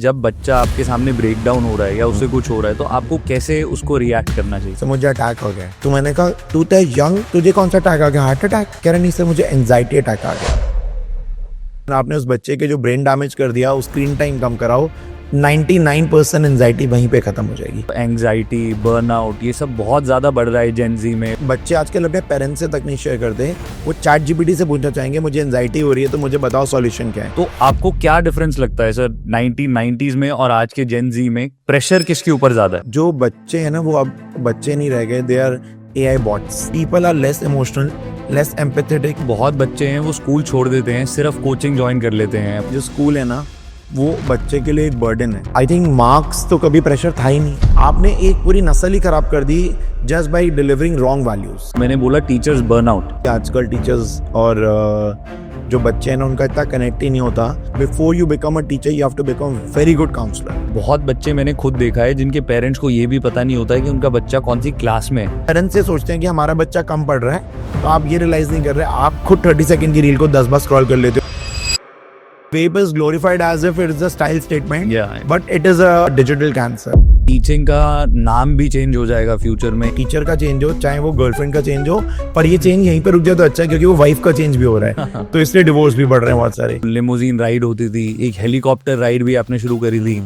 जब बच्चा आपके सामने ब्रेक डाउन हो रहा है या उससे कुछ हो रहा है तो आपको कैसे उसको रिएक्ट करना चाहिए? तो मुझे अटैक हो गया। तो मैंने कहा तू तो यंग, तुझे कौन सा अटैक आ गया? Heart attack? कह रहा नहीं सर, मुझे एंजाइटी अटैक आ गया। आपने उस बच्चे के जो ब्रेन डैमेज कर दिया, उस स्क्रीन टाइम कम कराओ, 99% एंजाइटी वहीं पे खत्म हो जाएगी। एंजाइटी, बर्नआउट, ये सब बहुत ज्यादा बढ़ रहा है जेन ज़ी में। बच्चे आजकल अपने पेरेंट्स से तक नहीं शेयर करते, वो चैट जीपीटी से पूछना चाहेंगे मुझे एंजाइटी हो रही है तो मुझे बताओ सॉल्यूशन क्या है। तो आपको क्या डिफरेंस लगता है सर 1990s में और आज के जेन ज़ी में? प्रेशर किसके ऊपर ज्यादा है? जो बच्चे हैं ना, वो अब बच्चे नहीं रह गए, they are AI bots. People are less emotional, less empathetic. बहुत बच्चे हैं वो स्कूल छोड़ देते हैं, सिर्फ कोचिंग ज्वाइन कर लेते हैं। जो स्कूल है ना, वो बच्चे के लिए एक बर्डन है। आई थिंक मार्क्स तो कभी प्रेशर था ही नहीं। आपने एक पूरी नस्ल ही खराब कर दी just by delivering wrong values. मैंने बोला टीचर्स बर्नआउट। आजकल टीचर्स और जो बच्चे हैं ना, उनका इतना कनेक्ट ही नहीं होता। Before you become a teacher you have to become very good counsellor. बहुत बच्चे मैंने खुद देखा है जिनके पेरेंट्स को ये भी पता नहीं होता है कि उनका बच्चा कौन सी क्लास में है। पेरेंट्स से सोचते हैं कि हमारा बच्चा कम पढ़ रहा है, तो आप ये रियलाइज नहीं कर रहे, आप खुद 30 सेकंड की रील को 10 बार स्क्रॉल कर लेते हो। Vape is glorified as if it is a style statement, but it is a digital cancer. Teaching का नाम भी चेंज हो जाएगा फ्यूचर में। टीचर का चेंज हो, चाहे वो गर्लफ्रेंड का चेंज हो, पर ये चेंज यहीं पे रुक जाए तो अच्छा है, क्योंकि वो वाइफ का चेंज भी हो रहा है तो इसलिए डिवोर्स भी बढ़ रहे हैं बहुत सारे। लिमोजीन राइड होती थी, एक हेलीकॉप्टर राइड भी आपने शुरू करी थी।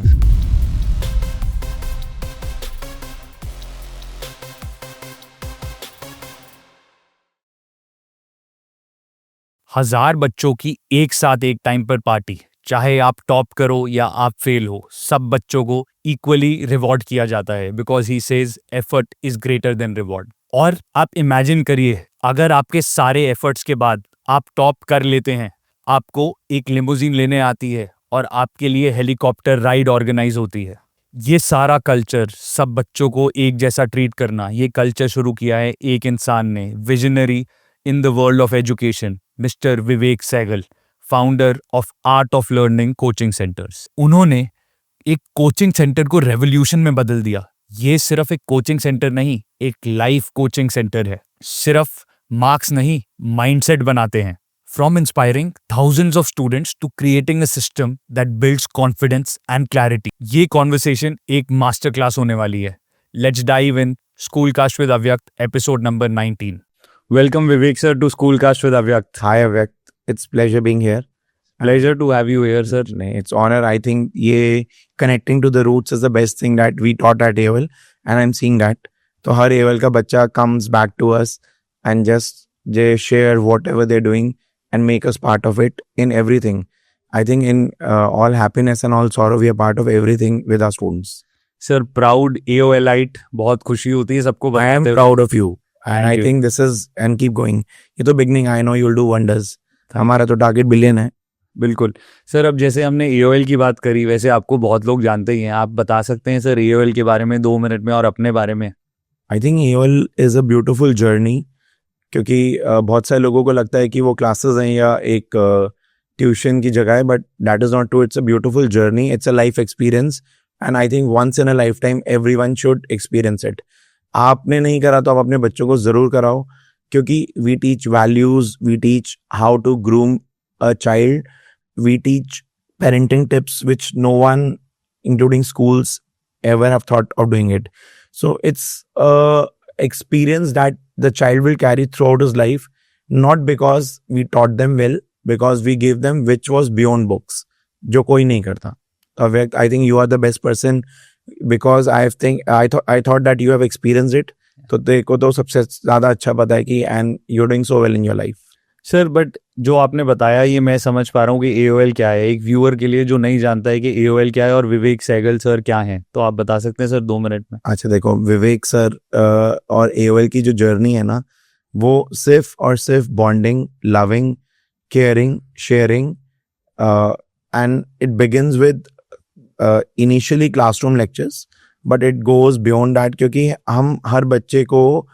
हजार बच्चों की एक साथ एक टाइम पर पार्टी, चाहे आप टॉप करो या आप फेल हो, सब बच्चों को इक्वली रिवॉर्ड किया जाता है because he says effort is greater than reward. और आप इमेजिन करिए, अगर आपके सारे एफर्ट्स के बाद आप टॉप कर लेते हैं, आपको एक लिमोजीन लेने आती है और आपके लिए हेलीकॉप्टर राइड ऑर्गेनाइज होती है। ये सारा कल्चर, सब बच्चों को एक जैसा ट्रीट करना, ये कल्चर शुरू किया है एक इंसान ने, visionary in the world of education, mister Vivek Sehgal, founder of art of learning coaching centres. उन्होंने एक कोचिंग सेंटर को रेवोल्यूशन में बदल दिया। ये सिर्फ एक कोचिंग सेंटर नहीं, एक लाइफ कोचिंग सेंटर है। सिर्फ मार्क्स नहीं, माइंडसेट बनाते हैं। From inspiring thousands of students to creating a system that builds confidence and clarity. ये कॉन्वर्सेशन एक मास्टर क्लास होने वाली है। Let's dive in Schoolcast with Avyakt, episode number 19। Welcome Vivek sir to Schoolcast with Avyakt. Hi Avyakt, it's pleasure being here. Pleasure to have you here sir. It's honor. I think ये connecting to the roots is the best thing that we taught at AOL, and I'm seeing that. तो हर AOL का बच्चा comes back to us and just they share whatever they're doing and make us part of it in everything. I think in all happiness and all sorrow we are part of everything with our students. Sir, proud AOLite, बहुत खुशी होती है सबको। I am proud of you. And I think this is and keep going. ये तो beginning, I know you'll do wonders. हमारा तो target billion है। बिल्कुल सर। अब जैसे हमने AOL की बात करी, वैसे आपको बहुत लोग जानते ही हैं, आप बता सकते हैं सर AOL के बारे में 2 मिनट में और अपने बारे में? I think AOL is a beautiful journey, क्योंकि बहुत सारे लोगों को लगता है कि वो क्लासेस हैं या एक ट्यूशन की जगह है, but that is not true. It's a beautiful journey, it's a life experience, and I think once in a life time everyone should experience it. आपने नहीं करा तो आप अपने बच्चों को जरूर कराओ, क्योंकि we teach values, we teach how to groom a child, we teach parenting tips which no one including schools ever have thought of doing it. So it's a experience that the child will carry throughout his life, not because we taught them well, because we gave them which was beyond books, जो कोई नहीं करता। I think you are the best person because I thought that you have experienced it. तो देखो तो सबसे ज्यादा अच्छा पता है कि and you're doing so well in your life. Sir but जो आपने बताया ये मैं समझ पा रहा हूँ कि AOL क्या है, एक व्यूअर के लिए जो नहीं जानता है कि AOL क्या है और विवेक सहगल सर क्या हैं, तो आप बता सकते हैं सर 2 मिनट में? अच्छा देखो, विवेक सर और AOL की जो जर्नी है ना, वो सिर्फ और सिर्फ bonding, loving, caring, sharing, and it begins with initially classroom lectures, but it goes beyond that, क्योंकि हम हर बच्चे को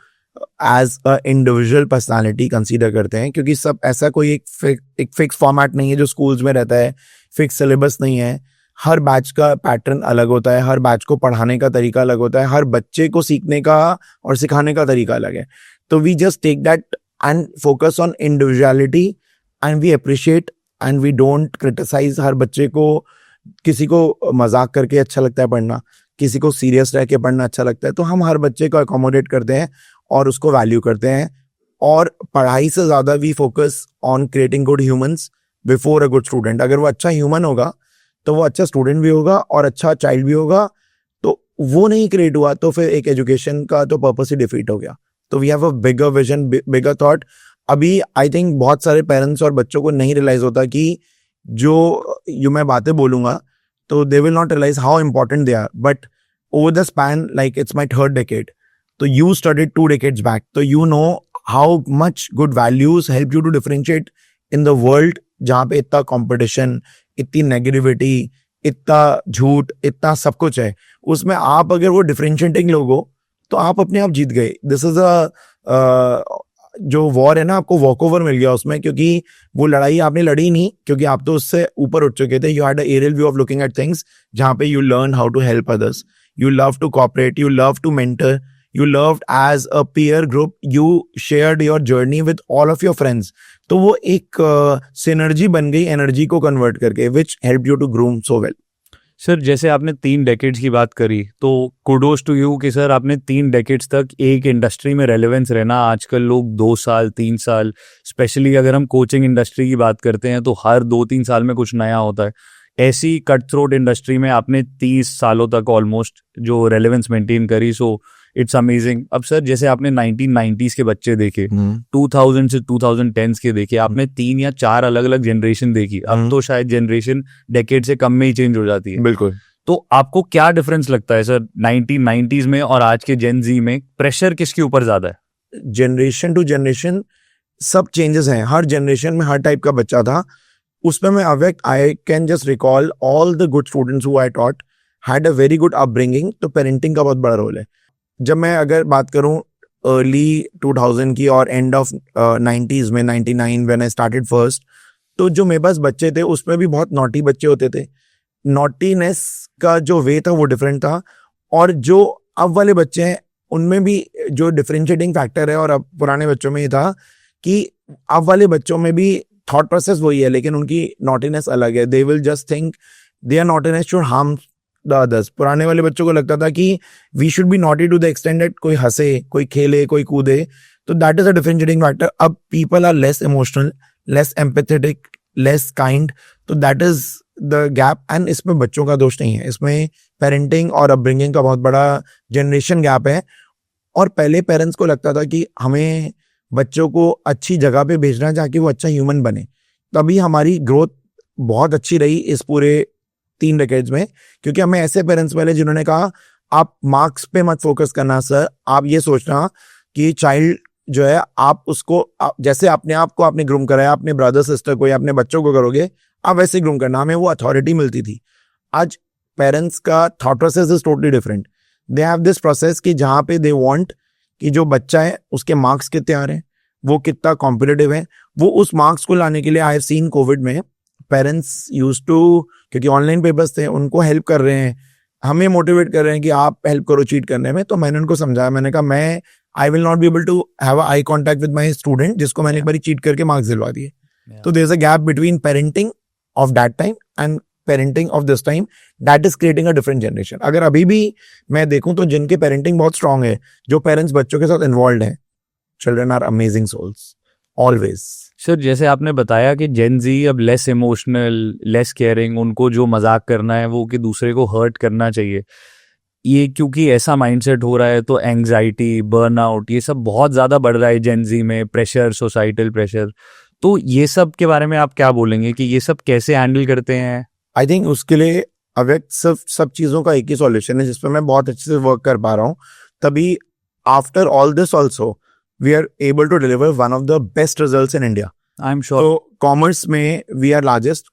as a individual personality consider करते हैं, क्योंकि सब ऐसा कोई एक फिक्स फॉर्मेट नहीं है जो स्कूल्स में रहता है, फिक्स सिलेबस नहीं है। हर बैच का पैटर्न अलग होता है, हर बैच को पढ़ाने का तरीका अलग होता है, हर बच्चे को सीखने का और सिखाने का तरीका अलग है। तो we just take that and focus on individuality and we appreciate and we don't criticise हर बच्चे को किसी को मजाक करके अच्छा लगता है पढ़ना, किसी को सीरियस रह के पढ़ना अच्छा लगता है, तो हम हर बच्चे को अकोमोडेट करते हैं और उसको वैल्यू करते हैं। और पढ़ाई से ज़्यादा we focus on creating good humans before a good student. अगर वो अच्छा ह्यूमन होगा तो वो अच्छा स्टूडेंट भी होगा और अच्छा चाइल्ड भी होगा। तो वो नहीं क्रिएट हुआ तो फिर एक एजुकेशन का तो पर्पस ही डिफीट हो गया। तो we have a bigger vision, bigger thought. अभी आई थिंक बहुत सारे पेरेंट्स और बच्चों को नहीं रियलाइज होता कि जो मैं बातें बोलूंगा तो they will not realise how important they are, but over the span, like it's my third decade, तो यू स्टडीड 2 decades बैक, तो you know how much good values help you to differentiate in the world जहाँ पे इतना competition, इतनी negativity, इतना झूठ, इतना सब कुछ है। उसमें आप अगर वो डिफरेंशिएटिंग लोग हो तो आप अपने आप जीत गए। दिस इज अ जो वॉर है ना, आपको वॉक ओवर मिल गया उसमें, क्योंकि वो लड़ाई आपने लड़ी नहीं, क्योंकि आप तो उससे ऊपर उठ चुके थे। You had a aerial view of looking at things, जहाँ पे you learn how to help others, you love to cooperate, you love to mentor, you loved as a peer group, you shared your journey with all of your friends। तो वो एक synergy बन गई energy को convert करके, which helped you to groom so well। Sir जैसे आपने 3 decades की बात करी, तो कुडोस टू यू कि सर आपने 3 डेकेड्स तक एक इंडस्ट्री में रेलेवेंस रहना। आजकल लोग 2 साल 3 साल, स्पेशली अगर हम कोचिंग इंडस्ट्री की बात करते हैं तो हर 2-3 साल में कुछ नया होता है। ऐसी कट थ्रोट इंडस्ट्री में आपने 30 सालों तक ऑलमोस्ट जो रेलेवेंस मेंटेन करी, सो इट्स अमेजिंग। अब सर जैसे आपने 1990s के बच्चे देखे, 2000 से 2010s के देखे, आपने 3 या 4 अलग अलग जनरेशन देखी। अब तो शायद जनरेशन डेकेड से कम में ही चेंज हो जाती है। बिल्कुल। तो आपको क्या डिफरेंस लगता है सर 1990s में और आज के जेन जी में? प्रेशर किसके ऊपर ज्यादा है? जनरेशन टू जनरेशन सब चेंजेस हैं। हर जनरेशन में हर टाइप का बच्चा था। उसमें मैं awake, I can just recall all the good students who I taught had a very good upbringing. तो पेरेंटिंग का बहुत बड़ा रोल है। जब मैं अगर बात करूं अर्ली 2000 की और एंड ऑफ 90s में, 99 व्हेन आई स्टार्टेड फर्स्ट, तो जो मेरे पास बच्चे थे उसमें भी बहुत नॉटी बच्चे होते थे। नॉटीनेस का जो वे था वो डिफरेंट था। और जो अब वाले बच्चे हैं उनमें भी जो डिफरेंशिएटिंग फैक्टर है, और अब पुराने बच्चों में ये था कि अब वाले बच्चों में भी थॉट प्रोसेस वही है, लेकिन उनकी नॉटीनेस अलग है। They will just think their naughtiness should harm the others. पुराने वाले बच्चों को लगता था कि we should be naughty to the extend that कोई हंसे, कोई खेले, कोई कूदे। तो that is a differentiating factor. अब people are less emotional, less empathetic, less kind. तो that is the gap. And इसमें बच्चों का दोष नहीं है, इसमें पेरेंटिंग और अपब्रिंगिंग का बहुत बड़ा जनरेशन गैप है। और पहले पेरेंट्स को लगता था कि हमें बच्चों को अच्छी जगह पे भेजना है ताकि वो अच्छा ह्यूमन बने। तभी हमारी ग्रोथ बहुत अच्छी रही इस पूरे 3 डेकेड्स में, क्योंकि हमें ऐसे पेरेंट्स मिले जिन्होंने कहा आप मार्क्स पे मत फोकस करना सर, आप ये सोचना कि चाइल्ड जो है आप उसको जैसे अपने आप को आपने ग्रूम कराया, अपने ब्रदर सिस्टर को या अपने बच्चों को करोगे, आप वैसे ग्रूम करना। हमें वो अथॉरिटी मिलती थी। आज पेरेंट्स का thought process is totally different. They have this process कि जहाँ पे दे वांट कि जो बच्चा है उसके मार्क्स कितने आ रहे हैं, वो कितना कॉम्पिटिटिव है, वो उस मार्क्स को लाने के लिए। आई हैव सीन कोविड में पेरेंट्स यूज टू, क्योंकि ऑनलाइन पेपर्स थे, उनको हेल्प कर रहे हैं, हमें मोटिवेट कर रहे हैं कि आप हेल्प करो चीट करने में। तो मैंने उनको समझाया, मैंने कहा मैं I will not be able to have a eye contact with my student जिसको मैंने एक बार चीट करके मार्क्स दिलवा दिए। तो there is a gap between parenting of that time and parenting of this time. That is creating a different generation. अगर अभी भी मैं देखूं तो जिनके पेरेंटिंग बहुत स्ट्रांग है, जो पेरेंट्स बच्चों के साथ इन्वॉल्व है, children are amazing souls always. Sir जैसे आपने बताया कि जेन जी अब लेस इमोशनल, लेस केयरिंग, उनको जो मजाक करना है वो कि दूसरे को हर्ट करना चाहिए, ये क्योंकि ऐसा माइंडसेट हो रहा है तो एंग्जाइटी, बर्नआउट, ये सब बहुत ज़्यादा बढ़ रहा है जेन जी में। प्रेशर, सोसाइटल प्रेशर, तो ये सब के बारे में आप क्या बोलेंगे कि ये सब कैसे हैंडल करते हैं? आई थिंक उसके लिए अव्यक्त सब चीज़ों का एक ही सॉल्यूशन है जिसपे मैं बहुत अच्छे से वर्क कर पा रहा हूँ। तभी after all this also we are able to deliver one of the best results in India. I am sure. तो कॉमर्स में वी आर लार्जेस्ट।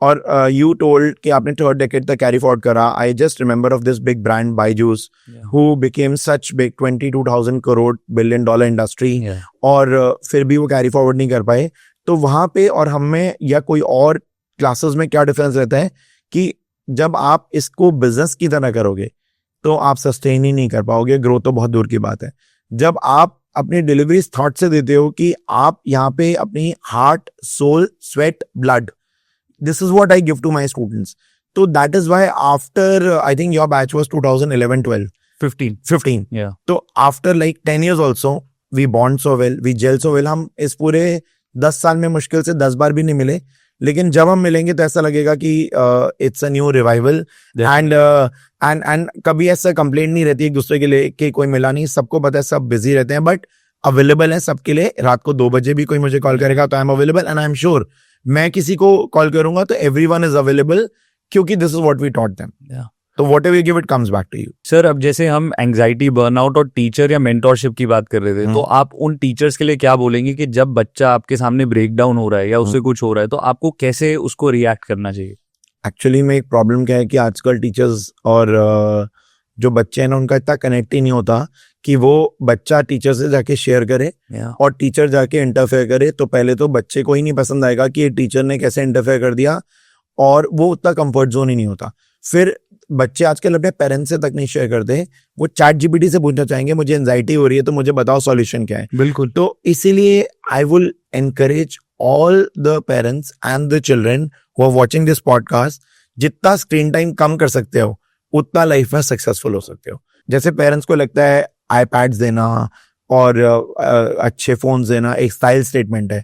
और यू टोल्ड कि आपने 3rd decade तक कैरी फॉरवर्ड करा। I just remember of this big brand Byju's who became such big 22,000 crore $1 billion industry, और फिर भी वो कैरी फॉरवर्ड नहीं कर पाए। तो वहाँ पे और हम में या कोई और क्लासेस में क्या डिफरेंस रहता है कि जब आप इसको बिजनेस की तरह करोगे तो आप सस्टेन ही नहीं कर पाओगे, ग्रोथ तो बहुत दूर की बात है। जब आप अपनी डिलीवरी थॉट से देते हो कि आप यहाँ पे अपनी heart, soul, sweat, blood, this is what I give to my students. तो that is why after I think your batch was 2011-12 15 Yeah. तो after like 10 years also we bond so well, we gel so well. हम इस पूरे 10 साल में मुश्किल से 10 बार भी नहीं मिले, लेकिन जब हम मिलेंगे तो ऐसा लगेगा कि it's a new revival and कभी ऐसा कंप्लेंट नहीं रहती एक दूसरे के लिए कि कोई मिला नहीं. सबको पता है सब बिजी रहते हैं, बट अवेलेबल है सबके लिए. रात को 2 बजे भी कोई मुझे कॉल करेगा तो I am available and I am sure मैं किसी को कॉल करूंगा तो एवरीवन इज अवेलेबल, क्योंकि this is what we taught them. तो whatever you give it comes back to you. Sir, अब जैसे हम एंग्जाइटी, बर्नआउट और टीचर या मेंटोरशिप की बात कर रहे थे, तो आप उन टीचर्स के लिए क्या बोलेंगे कि जब बच्चा आपके सामने ब्रेक डाउन हो रहा है या उससे कुछ हो रहा है, तो आपको कैसे उसको रिएक्ट करना चाहिए? एक्चुअली में एक प्रॉब्लम क्या है कि आजकल टीचर्स और जो बच्चे हैं ना, उनका इतना कनेक्ट ही नहीं होता कि वो बच्चा टीचर से जाके शेयर करे और टीचर जाके इंटरफेयर करे. तो पहले तो बच्चे को ही नहीं पसंद आएगा कि टीचर ने कैसे इंटरफेयर कर दिया, और वो उतना कंफर्ट जोन ही नहीं होता. फिर बच्चे आजकल अपने पेरेंट्स से तक नहीं शेयर करते, वो चैट जीपीटी से पूछना चाहेंगे मुझे एंजाइटी हो रही है तो मुझे बताओ सॉल्यूशन क्या है. बिल्कुल. तो इसीलिए I will encourage all the parents and the children who are watching this podcast, जितना स्क्रीन टाइम कम कर सकते हो उतना लाइफ में सक्सेसफुल हो सकते हो. जैसे पेरेंट्स को लगता है आईपैड्स देना और अच्छे फोन्स देना एक स्टाइल स्टेटमेंट है.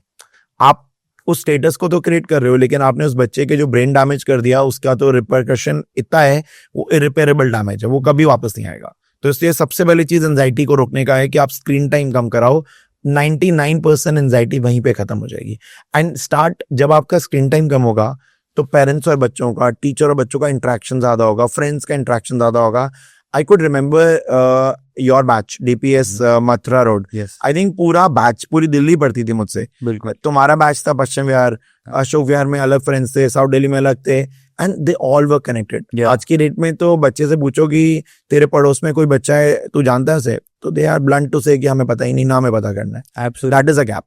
आप उस स्टेटस को तो क्रिएट कर रहे हो, लेकिन आपने उस बच्चे के जो ब्रेन डैमेज कर दिया उसका तो रिपरकशन इतना है, वो इरिपेरेबल डैमेज है, वो कभी वापस नहीं आएगा. तो इसलिए सबसे पहली चीज एंजाइटी को रोकने का है कि आप स्क्रीन टाइम कम कराओ. 99% एंजाइटी वहीं पे खत्म हो जाएगी. एंड स्टार्ट, जब आपका स्क्रीन टाइम कम होगा तो पेरेंट्स और बच्चों का, टीचर और बच्चों का इंटरेक्शन ज्यादा होगा, फ्रेंड्स का इंटरेक्शन ज्यादा होगा. I could remember your batch DPS Mathura road. I think पूरा बैच, पूरी दिल्ली पढ़ती थी मुझसे. बिल्कुल. तुम्हारा बैच था पश्चिम विहार, अशोक विहार में अलग फ्रेंड्स थे, साउथ दिल्ली में अलग थे, and they all were connected. आज की डेट में तो बच्चे से पूछो कि तेरे पड़ोस में कोई बच्चा है तू जानता है उसे, तो दे आर ब्लंट टू से कि हमें पता ही नहीं, ना हमें पता करना है. That is a gap.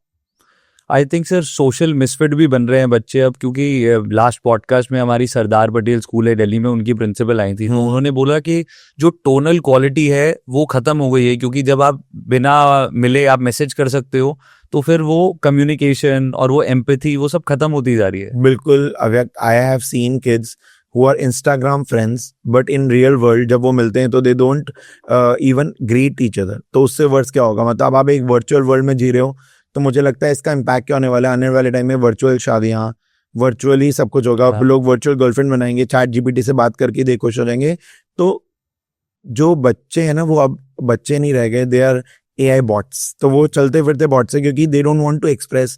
I think sir social misfit भी बन रहे हैं बच्चे अब, क्योंकि लास्ट पॉडकास्ट में हमारी सरदार पटेल स्कूल है दिल्ली में, उनकी प्रिंसिपल आई थी, तो उन्होंने बोला कि जो टोनल क्वालिटी है वो खत्म हो गई है, क्योंकि जब आप बिना मिले आप मैसेज कर सकते हो तो फिर वो कम्युनिकेशन और वो एम्पैथी वो सब खत्म होती जा रही है. बिल्कुल. I have seen kids who are Instagram friends, but in real world जब वो मिलते हैं तो they don't even greet each other. तो उससे वर्ड्स क्या होगा, मतलब आप एक वर्चुअल वर्ल्ड में जी रहे हो, तो मुझे लगता है इसका इम्पैक्ट क्या होने वाला है आने वाले टाइम में. वर्चुअल शादियाँ, वर्चुअली सब कुछ होगा. लोग वर्चुअल गर्लफ्रेंड बनाएंगे, चैट जीपीटी से बात करके दे खुश हो जाएंगे. तो जो बच्चे हैं ना, वो अब बच्चे नहीं रह गए, दे आर AI बॉट्स. तो वो चलते फिरते बॉट्स है, क्योंकि they don't want to express.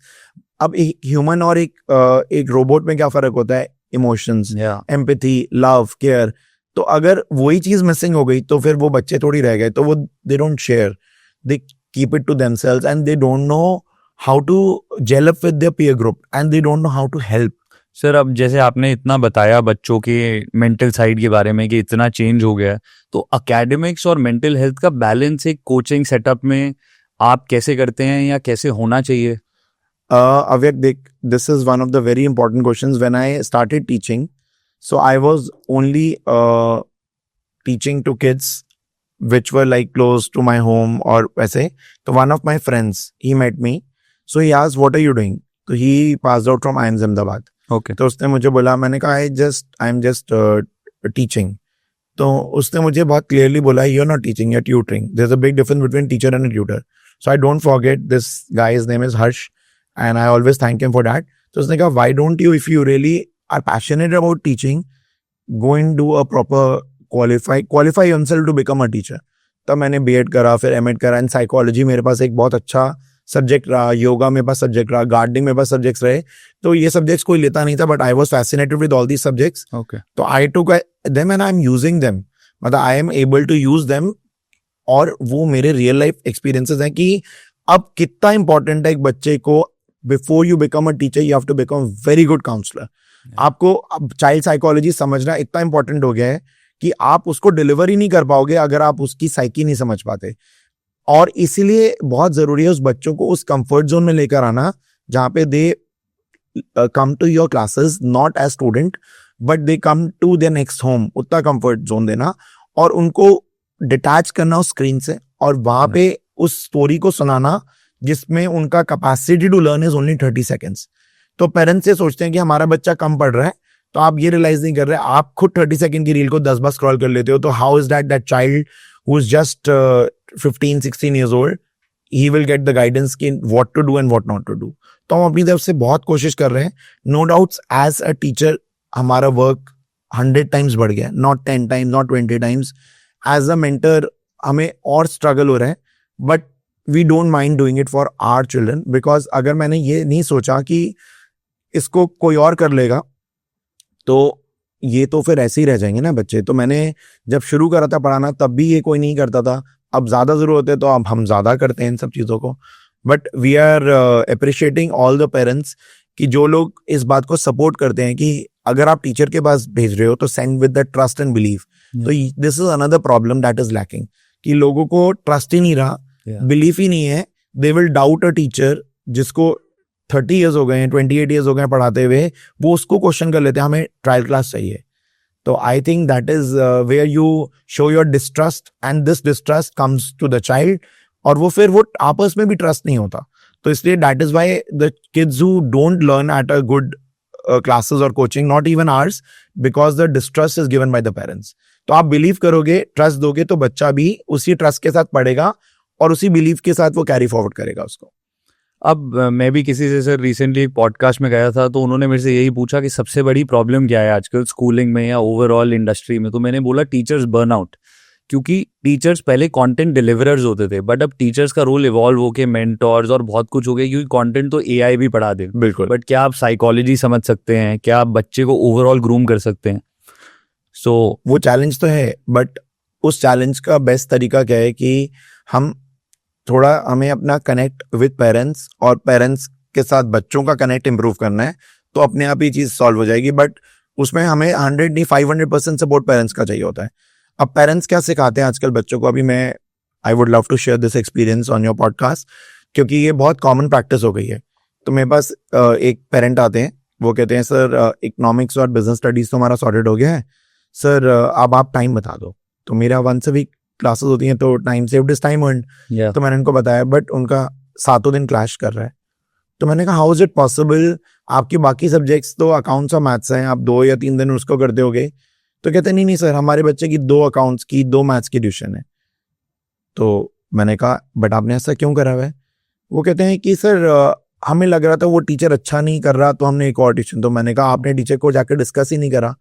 अब एक ह्यूमन और एक रोबोट में क्या फर्क होता है? Emotions, empathy, love, care. तो अगर वही चीज मिसिंग हो गई तो फिर वो बच्चे थोड़ी रह गए. तो वो they don't share, they keep it to themselves and they don't know how to gel up with their peer group and they don't know how to help. Sir, अब जैसे आपने इतना बताया बच्चों के मेंटल साइड के बारे में कि इतना चेंज हो गया है, तो एकेडमिक्स और मेंटल हेल्थ का बैलेंस एक कोचिंग सेटअप में आप कैसे करते हैं या कैसे होना चाहिए? Avyak, this is one of the very important questions. When I started teaching, so I was only teaching to kids which were like close to my home or वैसे. So one of my friends, he met me. So he asked, what are you doing? So he passed out from IIMS Ahmedabad. Okay. तो उसने मुझे बोला, मैंने कहा I'm just teaching. तो उसने मुझे बहुत clearly बोला, you're not teaching, you're tutoring. There's a big difference between teacher and a tutor. So I don't forget, this guy's name is Harsh. And I always thank him for that. So उसने कहा, why don't you, if you really are passionate about teaching, go and do a proper qualify yourself to become a teacher. तब मैंने B.Ed करा, फिर M.Ed करा. And psychology मेरे पास एक बहुत अच्छा सब्जेक्ट रहा, योगा मेरे पास सब्जेक्ट रहा, गार्डनिंग मेरे पास सब्जेक्ट्स रहे. तो ये सब्जेक्ट्स कोई लेता नहीं था, but I was fascinated with all these subjects. तो I took them and I am using them, मतलब I am able to use them. और वो मेरे रियल लाइफ एक्सपीरियंसेस हैं कि अब कितना इंपॉर्टेंट है एक बच्चे को. Before you become a teacher, you have to become a very good counselor. आपको अब चाइल्ड साइकोलॉजी समझना इतना इंपॉर्टेंट हो गया है कि आप उसको डिलीवर ही नहीं कर पाओगे अगर आप उसकी साइकी नहीं समझ पाते. और इसीलिए बहुत जरूरी है उस बच्चों को उस कंफर्ट जोन में लेकर आना जहाँ पे they come to your classes not as student but they come to their next home. उतना कंफर्ट जोन देना और उनको डिटैच करना उस स्क्रीन से, और वहां पे उस स्टोरी को सुनाना जिसमें उनका capacity to learn is only 30 seconds. तो पेरेंट्स ये सोचते हैं कि हमारा बच्चा कम पढ़ रहा है तो आप ये रियलाइज नहीं कर रहे, आप खुद 30 सेकंड की रील को 10 बार स्क्रॉल कर लेते हो. तो how is that child who is just 15-16 years old, he will get the guidance कि what to do and what not to do. तो हम अपनी तरफ से बहुत कोशिश कर रहे हैं. No doubts as a teacher हमारा वर्क 100 times बढ़ गया, not 10 times, not 20 times. As a mentor हमें और स्ट्रगल हो रहा है, but we don't mind doing it for our children. Because अगर मैंने ये नहीं सोचा कि इसको कोई और कर लेगा तो ये तो फिर ऐसे ही रह जाएंगे ना बच्चे. तो मैंने जब शुरू करा था पढ़ाना तब भी ये कोई नहीं करता था. अब ज़्यादा ज़रूरत है तो अब हम ज़्यादा करते हैं इन सब चीज़ों को. But we are appreciating all the parents कि जो लोग इस बात को सपोर्ट करते हैं कि अगर आप टीचर के पास भेज रहे हो तो send with the trust and believe. तो this is another problem that is lacking कि लोगों को ट्रस्ट ही नहीं रहा, बिलीफ ही नहीं है. They will doubt a teacher जिसको 30 years हो गए हैं, 28 years हो गए हैं पढ़ाते हुए, वो उसको क्वेश्चन कर लेते हैं हमें ट्रायल क्लास चाहिए. तो I think that is where you show your distrust and this distrust comes to the child. और वो फिर वो आपस में भी ट्रस्ट नहीं होता. तो इसलिए that is why the kids who don't learn at a good classes or coaching, not even ours, because the distrust is given by the parents. तो आप बिलीव करोगे, ट्रस्ट दोगे तो बच्चा भी उसी ट्रस्ट के साथ पढ़ेगा और उसी बिलीव के साथ वो कैरी फॉरवर्ड करेगा उसको. अब मैं भी किसी से सर रिसेंटली एक पॉडकास्ट में गया था तो उन्होंने मेरे से यही पूछा कि सबसे बड़ी प्रॉब्लम क्या है आजकल स्कूलिंग में या ओवरऑल इंडस्ट्री में. तो मैंने बोला टीचर्स बर्नआउट. क्योंकि टीचर्स पहले कंटेंट डिलीवरर्स होते थे, बट अब टीचर्स का रोल इवॉल्व होके मेंटर्स और बहुत कुछ हो गया, क्योंकि कंटेंट तो एआई भी पढ़ा दे. बिल्कुल. बट क्या आप साइकोलॉजी समझ सकते हैं? क्या आप बच्चे को ओवरऑल ग्रूम कर सकते हैं? सो वो चैलेंज तो है, बट उस चैलेंज का बेस्ट तरीका क्या है कि हमें अपना कनेक्ट विद पेरेंट्स और पेरेंट्स के साथ बच्चों का कनेक्ट इंप्रूव करना है. तो अपने आप ही चीज़ सॉल्व हो जाएगी. बट उसमें हमें 100 नहीं 500% सपोर्ट पेरेंट्स का चाहिए होता है. अब पेरेंट्स क्या सिखाते हैं आजकल बच्चों को, अभी I would love to share this experience on your podcast, क्योंकि ये बहुत कॉमन प्रैक्टिस हो गई है. तो मेरे पास एक पेरेंट आते हैं, वो कहते हैं सर इकोनॉमिक्स और बिजनेस स्टडीज तो हमारा सॉर्टेड हो गया है सर, अब आप टाइम बता दो. तो मेरा 1 वीक क्लासेस होती हैं तो time saved is time earned. तो मैंने उनको बताया, बट उनका 7 दिन क्लैश कर रहा है. तो मैंने कहा हाउ इज इट पॉसिबल, आपकी बाकी सब्जेक्ट्स तो अकाउंट्स और मैथ्स हैं, आप 2 या 3 दिन उसको करते होगे. तो कहते नहीं सर, हमारे बच्चे की 2 अकाउंट्स की 2 मैथ्स की ट्यूशन है. तो मैंने कहा बट आपने ऐसा क्यों करा हुआ है? वो कहते हैं कि सर हमें लग रहा था वो टीचर अच्छा नहीं कर रहा तो हमने एक और ट्यूशन. तो मैंने कहा आपने टीचर को जाकर डिस्कस ही नहीं करा.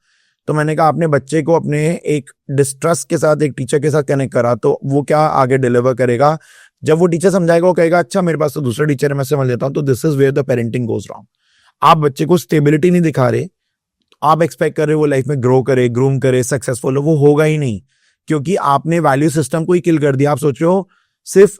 तो मैंने कहा आपने बच्चे को अपने एक डिस्ट्रस्ट के साथ एक टीचर के साथ कनेक्ट करा, तो वो क्या आगे डिलीवर करेगा? जब वो टीचर समझाएगा वो कहेगा अच्छा मेरे पास तो दूसरा टीचर है, मैं समझ लेता हूँ. तो this is where the parenting goes wrong. आप बच्चे को स्टेबिलिटी नहीं दिखा रहे, आप एक्सपेक्ट कर रहे हो वो लाइफ में ग्रो करे, ग्रूम करे, सक्सेसफुल हो. वो होगा ही नहीं, क्योंकि आपने वैल्यू सिस्टम को ही किल कर दिया. आप सोच रहे हो सिर्फ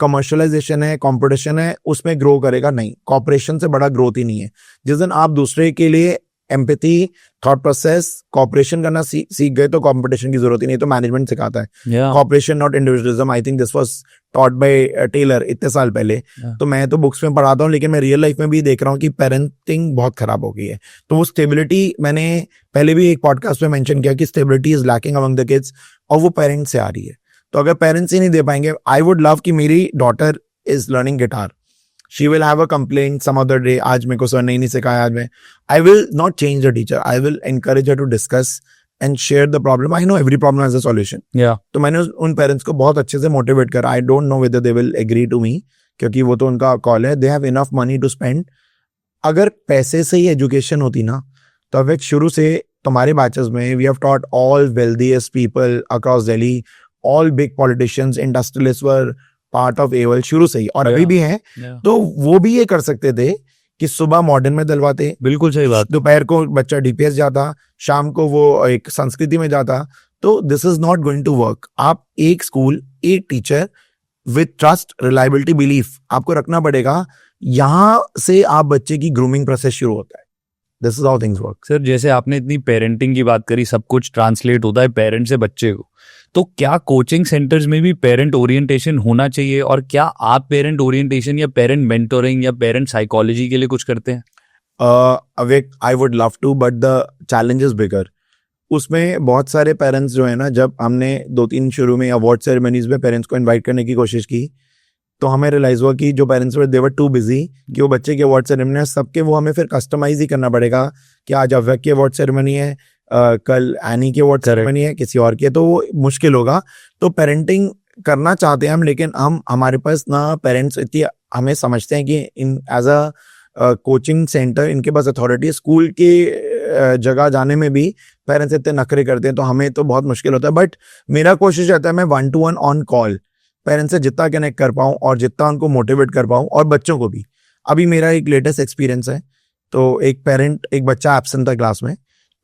कमर्शलाइजेशन है, कंपटीशन है, उसमें ग्रो करेगा. नहीं, कॉपरेशन से बड़ा ग्रोथ ही नहीं है. जिस दिन आप दूसरे के लिए एम्पैथी, थॉट प्रोसेस, कॉपरेशन करना सीख गए तो कंपटीशन की जरूरत ही नहीं. तो मैनेजमेंट सिखाता है cooperation not individualism. I think this was taught by Taylor इतने साल पहले. तो मैं तो बुक्स में पढ़ाता हूँ, लेकिन मैं रियल लाइफ में भी देख रहा हूँ कि पेरेंटिंग बहुत खराब हो गई है. तो वो स्टेबिलिटी मैंने पहले भी एक पॉडकास्ट में मेंशन किया कि stability is lacking among the kids, और वो पेरेंट्स से आ रही है. तो अगर पेरेंट्स ही नहीं दे पाएंगे, आई वुड लव कि मेरी daughter is learning guitar, she will have a complaint some other day, आज मेरे को सर नहीं सिखाया आज में. I will not change the teacher, I will encourage her to discuss and share the problem. I know every problem has a solution. तो मैंने उन पेरेंट्स को बहुत अच्छे से मोटिवेट करा. I don't know whether they will agree to me, क्योंकि वो तो उनका कॉल है. They have enough money to spend. अगर पैसे से ही एजुकेशन होती ना, तो अब एक शुरू से तुम्हारे बैचेस में we have taught all wealthiest people across Delhi, all big politicians, industrialists were part of एवल शुरू से ही, और अभी भी हैं. तो वो भी ये कर सकते थे कि सुबह मॉडर्न में दिलवाते, बिल्कुल सही बात, दोपहर को बच्चा डीपीएस जाता, शाम को वो एक संस्कृति में जाता. तो this is not going to work. आप एक स्कूल, एक teacher with trust, reliability, belief आपको रखना पड़ेगा. यहां से आप बच्चे की ग्रूमिंग प्रोसेस शुरू होता है. This is how things work. Sir जैसे आपने इतनी पेरेंटिंग की बात करी, सब कुछ ट्रांसलेट होता है पेरेंट से बच्चे को, तो क्या कोचिंग सेंटर्स में भी पेरेंट ओरिएंटेशन होना चाहिए? और क्या आप पेरेंट ओरिएंटेशन या पेरेंट मेंटोरिंग या पेरेंट साइकोलॉजी के लिए कुछ करते हैं? अवेक I would love to, but the challenge is bigger. उसमें बहुत सारे पेरेंट्स जो है ना, जब हमने 2-3 शुरू में अवार्ड सेरेमनीज में पेरेंट्स को इन्वाइट करने की कोशिश की, तो हमें रियलाइज हुआ कि जो parents were they were too busy कि वो बच्चे की अवार्ड सेरेमनी सबके वो हमें फिर कस्टमाइज ही करना पड़ेगा कि आज अव्यक की अवार्ड सेरेमनी है, कल एनी की अवार्ड सेरेमनी है, किसी और की है, तो वो मुश्किल होगा। तो पेरेंटिंग करना चाहते हैं हम, लेकिन हमारे पास ना पेरेंट्स इतनी हमें समझते हैं कि इन एज अ कोचिंग सेंटर इनके पास अथॉरिटी, स्कूल की जगह जाने में भी पेरेंट्स इतने नखरे करते हैं, तो हमें तो बहुत मुश्किल होता है। बट मेरा कोशिश रहता है मैं 1-to-1 ऑन कॉल पेरेंट्स से जितना कनेक्ट कर पाऊँ और जितना उनको मोटिवेट कर पाऊँ, और बच्चों को भी। अभी मेरा एक लेटेस्ट एक्सपीरियंस है, तो एक बच्चा एब्सेंट था क्लास में,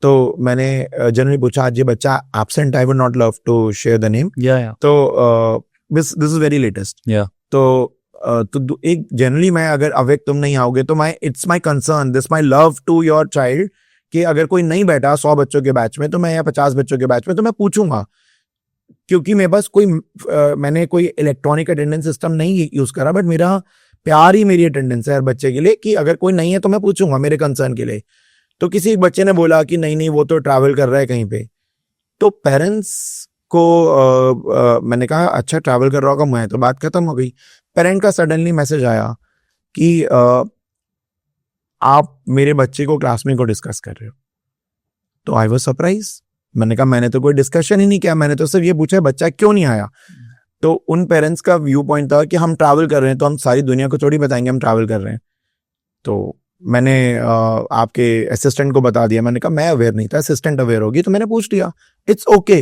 तो मैंने जनरली पूछा आज ये बच्चा absent, I would not love to share the name, तो दिस इज वेरी लेटेस्ट। तो एक जनरली मैं अगर अवेक तुम नहीं आओगे तो it's my concern, this my love to your child, कि अगर कोई नहीं बैठा 100 बच्चों के बैच में तो मैं, या 50 बच्चों के बैच में, तो मैं पूछूंगा, क्योंकि मेरे पास मैंने कोई इलेक्ट्रॉनिक अटेंडेंस सिस्टम नहीं यूज करा, बट मेरा प्यार ही मेरी अटेंडेंस है हर बच्चे के लिए, कि अगर कोई नहीं है तो मैं पूछूंगा मेरे कंसर्न के लिए। तो किसी एक बच्चे ने बोला कि नहीं वो तो ट्रैवल कर रहा है कहीं पे, तो पेरेंट्स को मैंने कहा अच्छा ट्रैवल कर रहा होगा, मैं तो बात खत्म हो गई। पेरेंट का सडनली मैसेज आया कि आप मेरे बच्चे को क्लासमेट को डिस्कस कर रहे हो। तो आई वाज सरप्राइज, मैंने कहा मैंने तो कोई डिस्कशन ही नहीं किया, मैंने तो सिर्फ ये पूछा बच्चा क्यों नहीं आया। तो उन पेरेंट्स का व्यू पॉइंट था कि हम ट्रैवल कर रहे हैं तो हम सारी दुनिया को थोड़ी बताएंगे हम ट्रैवल कर रहे हैं। तो मैंने आपके असिस्टेंट को बता दिया, मैंने कहा मैं अवेयर नहीं था, असिस्टेंट अवेयर होगी, तो मैंने पूछ लिया, इट्स ओके।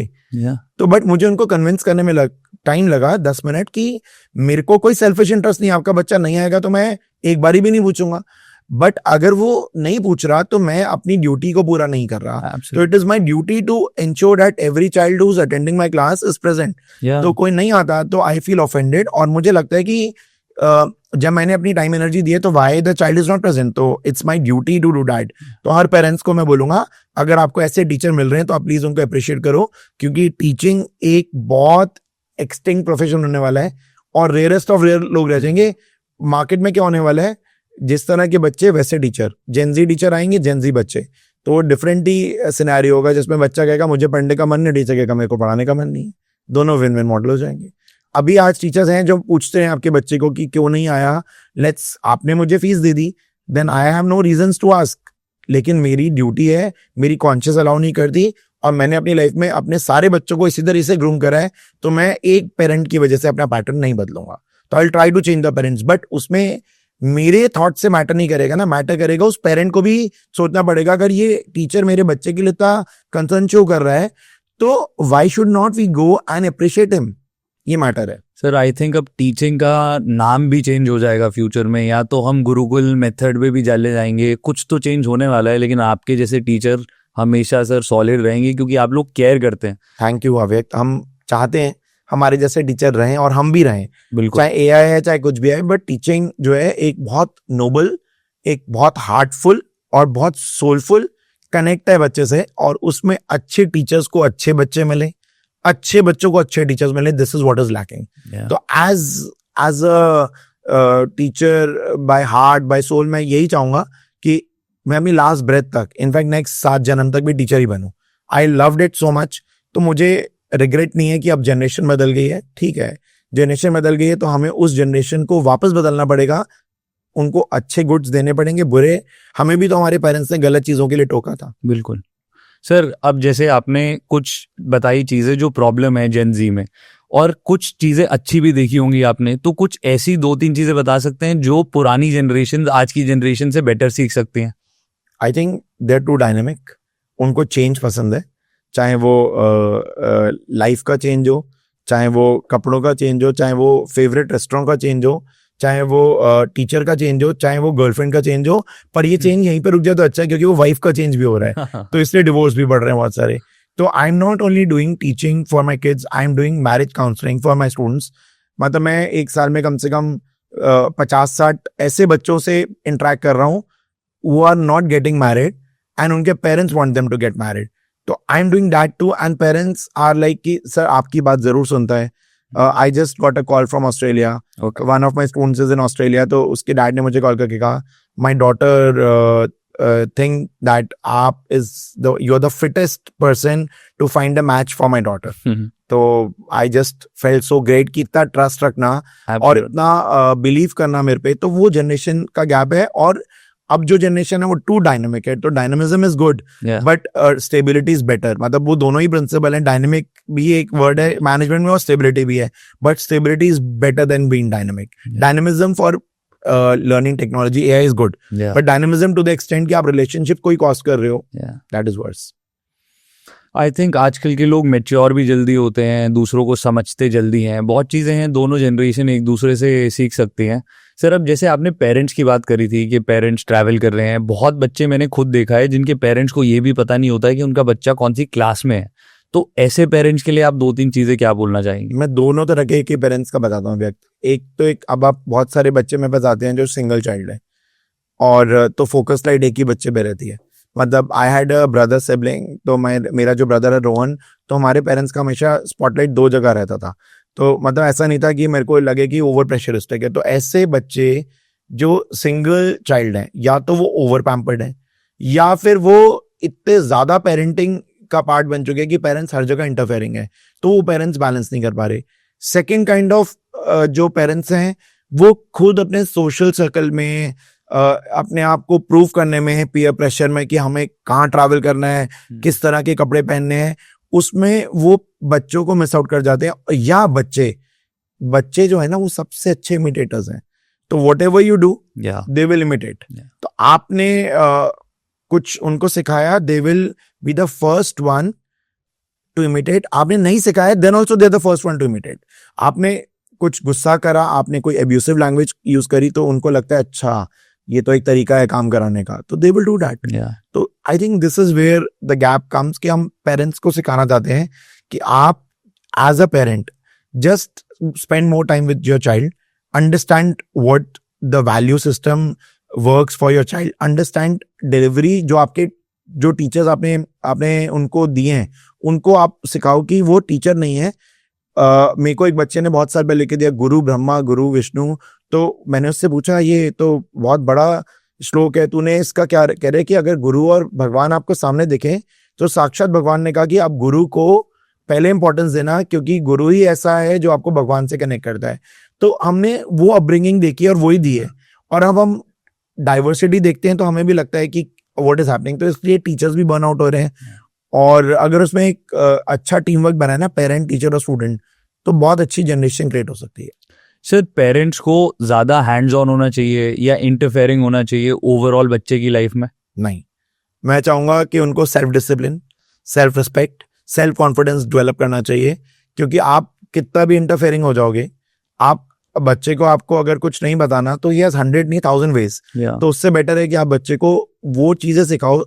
तो बट मुझे उनको कन्विंस करने में टाइम लगा 10 मिनट, कि मेरे को कोई सेल्फिश इंटरेस्ट नहीं, आपका बच्चा नहीं आएगा तो मैं एक बारी भी नहीं पूछूंगा, बट अगर वो नहीं पूछ रहा तो मैं अपनी ड्यूटी को पूरा नहीं कर रहा। तो it is my duty to ensure that every child who is attending my class is present. तो कोई नहीं आता तो आई फील ऑफेंडेड, और मुझे लगता है कि जब मैंने अपनी टाइम एनर्जी दी है तो why the child is not present, तो it's my duty to do that. तो हर पेरेंट्स को मैं बोलूंगा अगर आपको ऐसे टीचर मिल रहे हैं तो आप प्लीज उनको अप्रिशिएट करो, क्योंकि टीचिंग एक बहुत एक्सटिंक्ट प्रोफेशन होने वाला है और रेयरेस्ट ऑफ रेयर लोग रह जाएंगे। मार्केट में क्या होने वाला है, जिस तरह के बच्चे वैसे टीचर, जेनजी टीचर आएंगे, जेनजी बच्चे, तो वो डिफरेंट ही सिनेरियो होगा, जिसमें बच्चा कहेगा मुझे पढ़ने का मन नहीं, टीचर कहेगा मेरे को पढ़ाने का मन नहीं। दोनों विन विन मॉडल हो जाएंगे। अभी आज टीचर्स हैं जो पूछते हैं आपके बच्चे को कि क्यों नहीं आया, आपने मुझे फीस दे दी, then I have no reasons to ask, लेकिन मेरी ड्यूटी है, मेरी कॉन्शियस अलाउ नहीं करती, और मैंने अपनी लाइफ में अपने सारे बच्चों को इसी तरह से ग्रूम करा है, तो मैं एक पेरेंट की वजह से अपना पैटर्न नहीं बदलूंगा। तो I will try to change the parents, but उसमें मेरे थॉट से मैटर नहीं करेगा ना, मैटर करेगा उस पेरेंट को भी सोचना पड़ेगा, अगर ये टीचर मेरे बच्चे के लिए इतना कंसर्न शो कर रहा है तो why should not we go and appreciate him, ये मैटर है। सर आई थिंक अब टीचिंग का नाम भी चेंज हो जाएगा फ्यूचर में, या तो हम गुरुकुल मेथड में भी चले जाएंगे, कुछ तो चेंज होने वाला है, लेकिन आपके जैसे टीचर हमेशा सर सॉलिड रहेंगे क्योंकि आप लोग केयर करते हैं। थैंक यू अवेक, हम चाहते हैं हमारे जैसे टीचर रहें और हम भी रहें, बिल्कुल, चाहे एआई है चाहे कुछ भी है, बट टीचिंग जो है एक बहुत नोबल, एक बहुत हार्टफुल और बहुत सोलफुल कनेक्ट है बच्चे से, और उसमें अच्छे टीचर्स को अच्छे बच्चे मिले, अच्छे बच्चों को अच्छे टीचर्स मिले, this is what is lacking. तो as a teacher by heart by soul मैं यही चाहूंगा कि मैं अपनी लास्ट ब्रेथ तक, इनफैक्ट नेक्स्ट 7 जन्म तक भी टीचर ही बनूं। I loved it so much, तो मुझे रिग्रेट नहीं है कि अब जनरेशन बदल गई है, ठीक है, जनरेशन बदल गई है तो हमें उस जनरेशन को वापस बदलना पड़ेगा, उनको अच्छे गुड्स देने पड़ेंगे, बुरे हमें भी तो हमारे पेरेंट्स ने गलत चीजों के लिए टोका था। बिल्कुल सर, अब जैसे आपने कुछ बताई चीजें जो प्रॉब्लम है जेन जी में, और कुछ चीजें अच्छी भी देखी होंगी आपने, तो कुछ ऐसी 2-3 चीजें बता सकते हैं जो पुरानी जनरेशन आज की जनरेशन से बेटर सीख सकती हैं? I think they are too dynamic, उनको चेंज पसंद है, चाहे वो लाइफ का चेंज हो, चाहे वो कपड़ों का चेंज हो, चाहे वो फेवरेट रेस्टोरेंट का चेंज हो, चाहे वो टीचर का चेंज हो, चाहे वो गर्लफ्रेंड का चेंज हो, पर ये चेंज यहीं पर रुक जाए तो अच्छा है, क्योंकि वो वाइफ का चेंज भी हो रहा है तो इसलिए डिवोर्स भी बढ़ रहे हैं बहुत सारे। तो I am not only doing teaching for my kids, I am doing marriage counselling for my students. मतलब मैं एक साल में कम से कम 50-60 ऐसे बच्चों से इंटरेक्ट कर रहा हूँ who are not getting married and उनके parents want them to get married. तो I am doing that too, and parents are like कि सर आपकी बात जरूर सुनता है। I just got a call from Australia. Okay. One of my students is in Australia, तो उसके dad ने मुझे कॉल करके कहा my daughter think that आप you're the fittest person to find a match for my daughter. तो I just felt so great कि इतना ट्रस्ट रखना और इतना बिलीव करना मेरे पे, तो वो जनरेशन का गैप है. और अब जो जनरेशन है वो टू डायनेमिक है, तो dynamism is good but stability is better. मतलब वो दोनों ही प्रिंसिपल है. डायनेमिक भी एक वर्ड है मैनेजमेंट में और स्टेबिलिटी भी है, but stability is better than being dynamic. Dynamism for learning technology AI is good, but dynamism to the extent कि आप रिलेशनशिप कोई कॉस्ट कर रहे हो, that is worse. I think आजकल के लोग मेच्योर भी जल्दी होते हैं, दूसरों को समझते जल्दी हैं. बहुत चीज़ें हैं, दोनों जनरेशन एक दूसरे से सीख सकती हैं. सर, अब जैसे आपने पेरेंट्स की बात करी थी कि पेरेंट्स ट्रैवल कर रहे हैं, बहुत बच्चे मैंने खुद देखा है जिनके पेरेंट्स को ये भी पता नहीं होता है कि उनका बच्चा कौन सी क्लास में है. तो ऐसे पेरेंट्स के लिए आप 2-3 चीज़ें क्या बोलना चाहेंगे? मैं दोनों तरह के पेरेंट्स का बताता हूँ व्यक्त. एक अब आप बहुत सारे बच्चे मेरे पास आते हैं जो सिंगल चाइल्ड है, और तो फोकस लाइट एक ही बच्चे पे रहती है. मतलब I had a brother sibling, तो मेरा जो ब्रदर है रोहन, तो हमारे पेरेंट्स का हमेशा स्पॉटलाइट 2 जगह रहता था. तो मतलब ऐसा नहीं था कि मेरे को लगे कि ओवर प्रेशरिस्टिक है. तो ऐसे बच्चे जो सिंगल चाइल्ड हैं, या तो वो ओवर पैम्पर्ड है, या फिर वो इतने ज्यादा पेरेंटिंग का पार्ट बन चुके हैं कि पेरेंट्स हर जगह इंटरफेयरिंग है, तो वो पेरेंट्स बैलेंस नहीं कर पा रहे. सेकेंड काइंड ऑफ जो पेरेंट्स हैं वो खुद अपने सोशल सर्कल में अपने आप को प्रूव करने में है, पीयर प्रेशर में कि हमें कहाँ ट्रैवल करना है, किस तरह के कपड़े पहनने हैं, उसमें वो बच्चों को मिस आउट कर जाते हैं. या बच्चे जो है ना वो सबसे अच्छे इमिटेटर्स हैं. तो whatever you do they will imitate. तो आपने कुछ उनको सिखाया, they will be the first one to imitate. आपने नहीं सिखाया, then also they the first one to imitate. आपने कुछ गुस्सा करा, आपने कोई एब्यूसिव लैंग्वेज यूज करी, तो उनको लगता है अच्छा ये तो एक तरीका है काम कराने का, तो दे विल डू दैट. तो I think this is where the gap comes कि हम पेरेंट्स को सिखाना चाहते हैं कि आप as a parent just spend more time with your child, understand what the value system works for your child, understand delivery जो टीचर्स आपने उनको दिए हैं, उनको आप सिखाओ कि वो टीचर नहीं है. मेरे को एक बच्चे ने बहुत साल पहले लिख दिया गुरु ब्रह्मा गुरु विष्णु, तो मैंने उससे पूछा ये तो बहुत बड़ा श्लोक है, तूने इसका क्या कह रहे कि अगर गुरु और भगवान आपको सामने दिखे, तो साक्षात भगवान ने कहा कि आप गुरु को पहले इंपॉर्टेंस देना, क्योंकि गुरु ही ऐसा है जो आपको भगवान से कनेक्ट करता है. तो हमने वो अपब्रिंगिंग देखी और वही दी है. और अब हम डाइवर्सिटी देखते हैं तो हमें भी लगता है कि व्हाट इज हैपनिंग. तो इसलिए टीचर्स भी बर्न आउट हो रहे हैं. और अगर उसमें एक अच्छा टीम वर्क बनाए ना, पेरेंट टीचर और स्टूडेंट, तो बहुत अच्छी जनरेशन क्रिएट हो सकती है. सर, पेरेंट्स को ज्यादा हैंड्स ऑन होना चाहिए या इंटरफेयरिंग होना चाहिए ओवरऑल बच्चे की लाइफ में? नहीं, मैं चाहूंगा कि उनको self discipline, self respect, self confidence develop करना चाहिए. क्योंकि आप कितना भी इंटरफेयरिंग हो जाओगे, आप बच्चे को आपको अगर कुछ नहीं बताना तो ही हैज 100 नहीं 1000 वेज. तो उससे बेटर है कि आप बच्चे को वो चीजें सिखाओ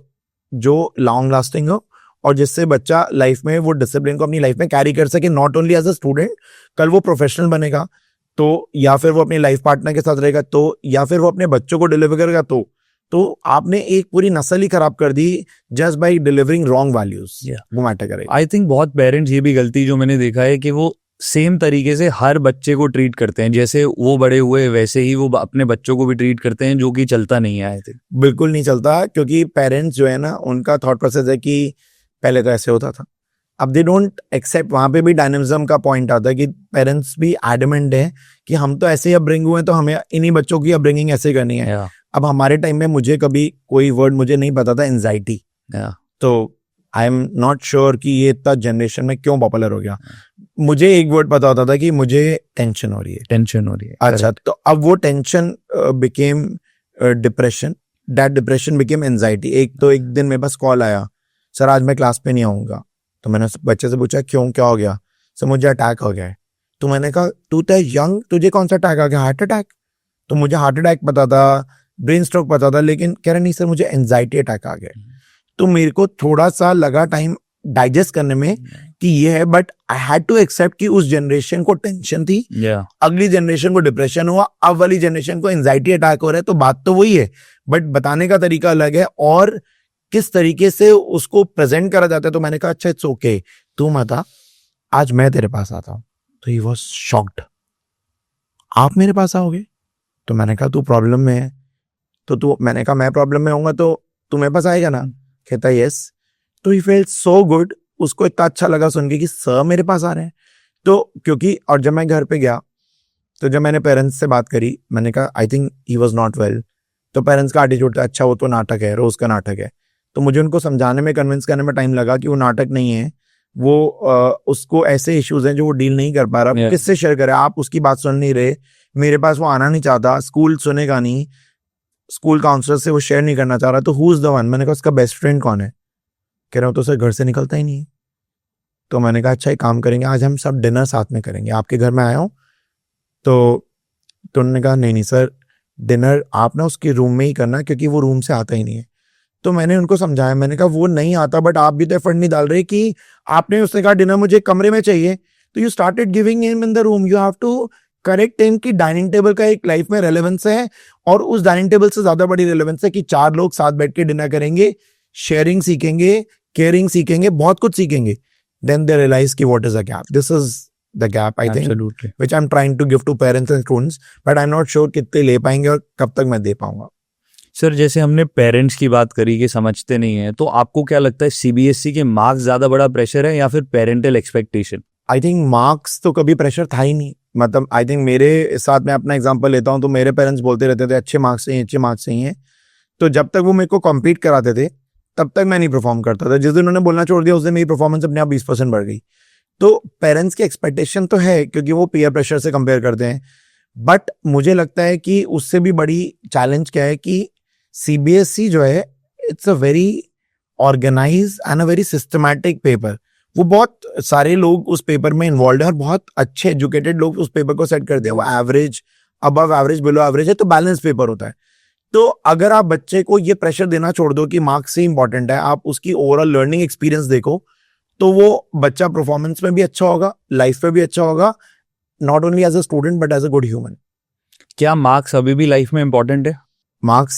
जो लॉन्ग लास्टिंग हो, और जिससे बच्चा लाइफ में वो डिसिप्लिन को अपनी लाइफ में कैरी कर सके. Not only as a student, कल वो प्रोफेशनल बनेगा तो, या फिर वो अपनी लाइफ पार्टनर के साथ रहेगा तो, या फिर वो अपने बच्चों को डिलीवर करेगा तो आपने एक पूरी नस्ल ही खराब कर दी just by delivering wrong values. वो मैटर करेगा. आई थिंक बहुत पेरेंट्स ये भी गलती जो मैंने देखा है कि वो सेम तरीके से हर बच्चे को ट्रीट करते हैं, जैसे वो बड़े हुए वैसे ही वो अपने बच्चों को भी ट्रीट करते हैं, जो कि चलता नहीं है. आई थिंक बिल्कुल नहीं चलता, क्योंकि पेरेंट्स जो है ना, उनका थॉट प्रोसेस है कि पहले तो ऐसे होता था. अब दे डोंट एक्सेप्ट. वहां पे भी डायनेमिज्म का पॉइंट आता है कि पेरेंट्स भी एडमेंट है कि हम तो ऐसे ही अपब्रिंग हुए हैं, तो हमें इन्हीं बच्चों की अपब्रिंगिंग ऐसे करनी है. अब हमारे टाइम में मुझे कभी कोई वर्ड मुझे नहीं पता था, एंजाइटी. तो आई एम नॉट श्योर कि ये इतना जनरेशन में क्यों पॉपुलर हो गया. मुझे एक वर्ड पता होता था कि मुझे टेंशन हो रही है. अच्छा, तो अब वो tension became depression, that depression became anxiety. एक दिन मेरे पास कॉल आया, सर आज मैं क्लास पे नहीं आऊंगा. तो मैंने बच्चे से पूछा क्यों, क्या हो गया? सर मुझे अटैक हो गया है. तो मैंने कहा तू तो यंग, तुझे कौन सा अटैक आ गया? Heart attack. तो मुझे हार्ट अटैक पता था, ब्रेन स्ट्रोक पता था, लेकिन कह रहे नहीं सर मुझे एंजाइटी अटैक आ गया. तो मेरे को थोड़ा सा लगा टाइम डाइजेस्ट करने में कि ये है, but I had to accept कि उस जनरेशन को टेंशन थी, अगली जनरेशन को डिप्रेशन हुआ, अब वाली जनरेशन को एंजाइटी अटैक हो रहा है. तो बात तो वही है, बट बताने का तरीका अलग है और किस तरीके से उसको प्रेजेंट करा जाता है. तो मैंने कहा अच्छा इट्स ओके, तू मत आ, आज मैं तेरे पास आता हूं. तो ही वाज शॉक्ड, आप मेरे पास आओगे? तो मैंने कहा तू प्रॉब्लम में है. तो मैंने कहा मैं प्रॉब्लम में होऊंगा तो तुम्हें पास आएगा ना? कहता यस। तो ही फेल्ट सो गुड, उसको इतना अच्छा लगा सुन के कि सर मेरे पास आ रहे हैं। तो क्योंकि और जब मैं घर पे गया तो जब मैंने पेरेंट्स से बात करी, मैंने कहा I think he was not well. तो पेरेंट्स का एटीट्यूड था अच्छा वो तो नाटक है, रोज का नाटक है। तो मुझे उनको समझाने में, कन्विंस करने में टाइम लगा कि वो नाटक नहीं है, वो उसको ऐसे इश्यूज हैं जो वो डील नहीं कर पा रहा। किससे शेयर करे? आप उसकी बात सुन नहीं रहे, मेरे पास वो आना नहीं चाहता, स्कूल सुनेगा नहीं, स्कूल काउंसलर से वो शेयर नहीं करना चाह रहा, तो हु इज द वन? मैंने कहा उसका बेस्ट फ्रेंड कौन है? कह रहा हूँ तो सर घर से निकलता ही नहीं है। तो मैंने कहा अच्छा एक काम करेंगे, आज हम सब डिनर साथ में करेंगे, आपके घर में आया हूँ। तो उन्होंने कहा नहीं नहीं सर, डिनर आप ना उसके रूम में ही करना क्योंकि वो रूम से आता ही नहीं है। तो मैंने उनको समझाया, मैंने कहा वो नहीं आता बट आप भी तो एफर्ट नहीं डाल रहे कि आपने उसने कहा डिनर मुझे कमरे में चाहिए, तो you started giving him in the room. You have to correct him कि डाइनिंग टेबल का एक लाइफ में रेलेवेंस है, और उस डाइनिंग टेबल से ज्यादा बड़ी रेलेवेंस है कि 4 लोग साथ बैठ के डिनर करेंगे, शेयरिंग सीखेंगे, केयरिंग सीखेंगे, बहुत कुछ सीखेंगे। देन दे रियलाइज कि what is a gap. This is the gap I think Absolutely. which I'm trying to give to parents and students, but I'm not sure कितने ले पाएंगे और कब तक मैं दे पाऊंगा। सर जैसे हमने पेरेंट्स की बात करी कि समझते नहीं है, तो आपको क्या लगता है सीबीएसई के मार्क्स ज्यादा बड़ा प्रेशर है या फिर parental expectation? I think marks तो कभी प्रेशर था ही नहीं। मतलब आई थिंक मेरे साथ, मैं अपना एग्जांपल लेता हूँ तो मेरे पेरेंट्स बोलते रहते थे अच्छे मार्क्स चाहिए, अच्छे मार्क्स चाहिए। तो जब तक वो मेरे को कम्पीट कराते थे तब तक मैं नहीं परफॉर्म करता था। जिस दिन उन्होंने बोलना छोड़ दिया उस दिन मेरी परफॉर्मेंस अपने आप 20% बढ़ गई। तो पेरेंट्स की एक्सपेक्टेशन तो है क्योंकि वो पीयर प्रेशर से कंपेयर करते हैं, बट मुझे लगता है कि उससे भी बड़ी चैलेंज क्या है कि सीबीएसई जो है it's a very organise and a very systematic paper. वो बहुत सारे लोग उस पेपर में इन्वॉल्व है और बहुत अच्छे एजुकेटेड लोग उस पेपर को सेट करते हैं। वो average, above average, below average है, तो बैलेंस पेपर होता है। तो अगर आप बच्चे को ये प्रेशर देना छोड़ दो कि मार्क्स से इंपॉर्टेंट है, आप उसकी ओवरऑल लर्निंग एक्सपीरियंस देखो, तो वो बच्चा परफॉर्मेंस में भी अच्छा होगा, लाइफ में भी अच्छा होगा, not only as a student but as a good human. क्या मार्क्स अभी भी लाइफ में इंपॉर्टेंट है? मार्क्स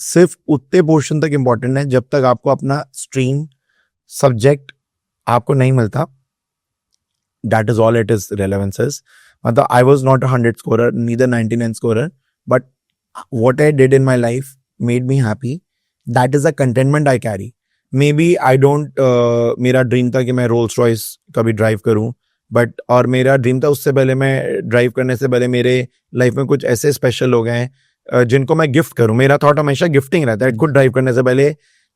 सिर्फ उतने पोर्शन तक इंपॉर्टेंट है जब तक आपको अपना स्ट्रीम सब्जेक्ट आपको नहीं मिलता। That is all it is relevances. मतलब I was not 100 scorer, neither 99 scorer, but what I did in my life made me happy. That is the contentment I carry. Maybe I don't मेरा dream था कि मैं Rolls Royce कभी drive करूं, but और मेरा dream था उससे पहले, मैं ड्राइव करने से पहले मेरे लाइफ में कुछ ऐसे स्पेशल लोग हैं जिनको मैं गिफ्ट करूं। मेरा थॉट हमेशा गिफ्टिंग रहता है खुद ड्राइव करने से पहले।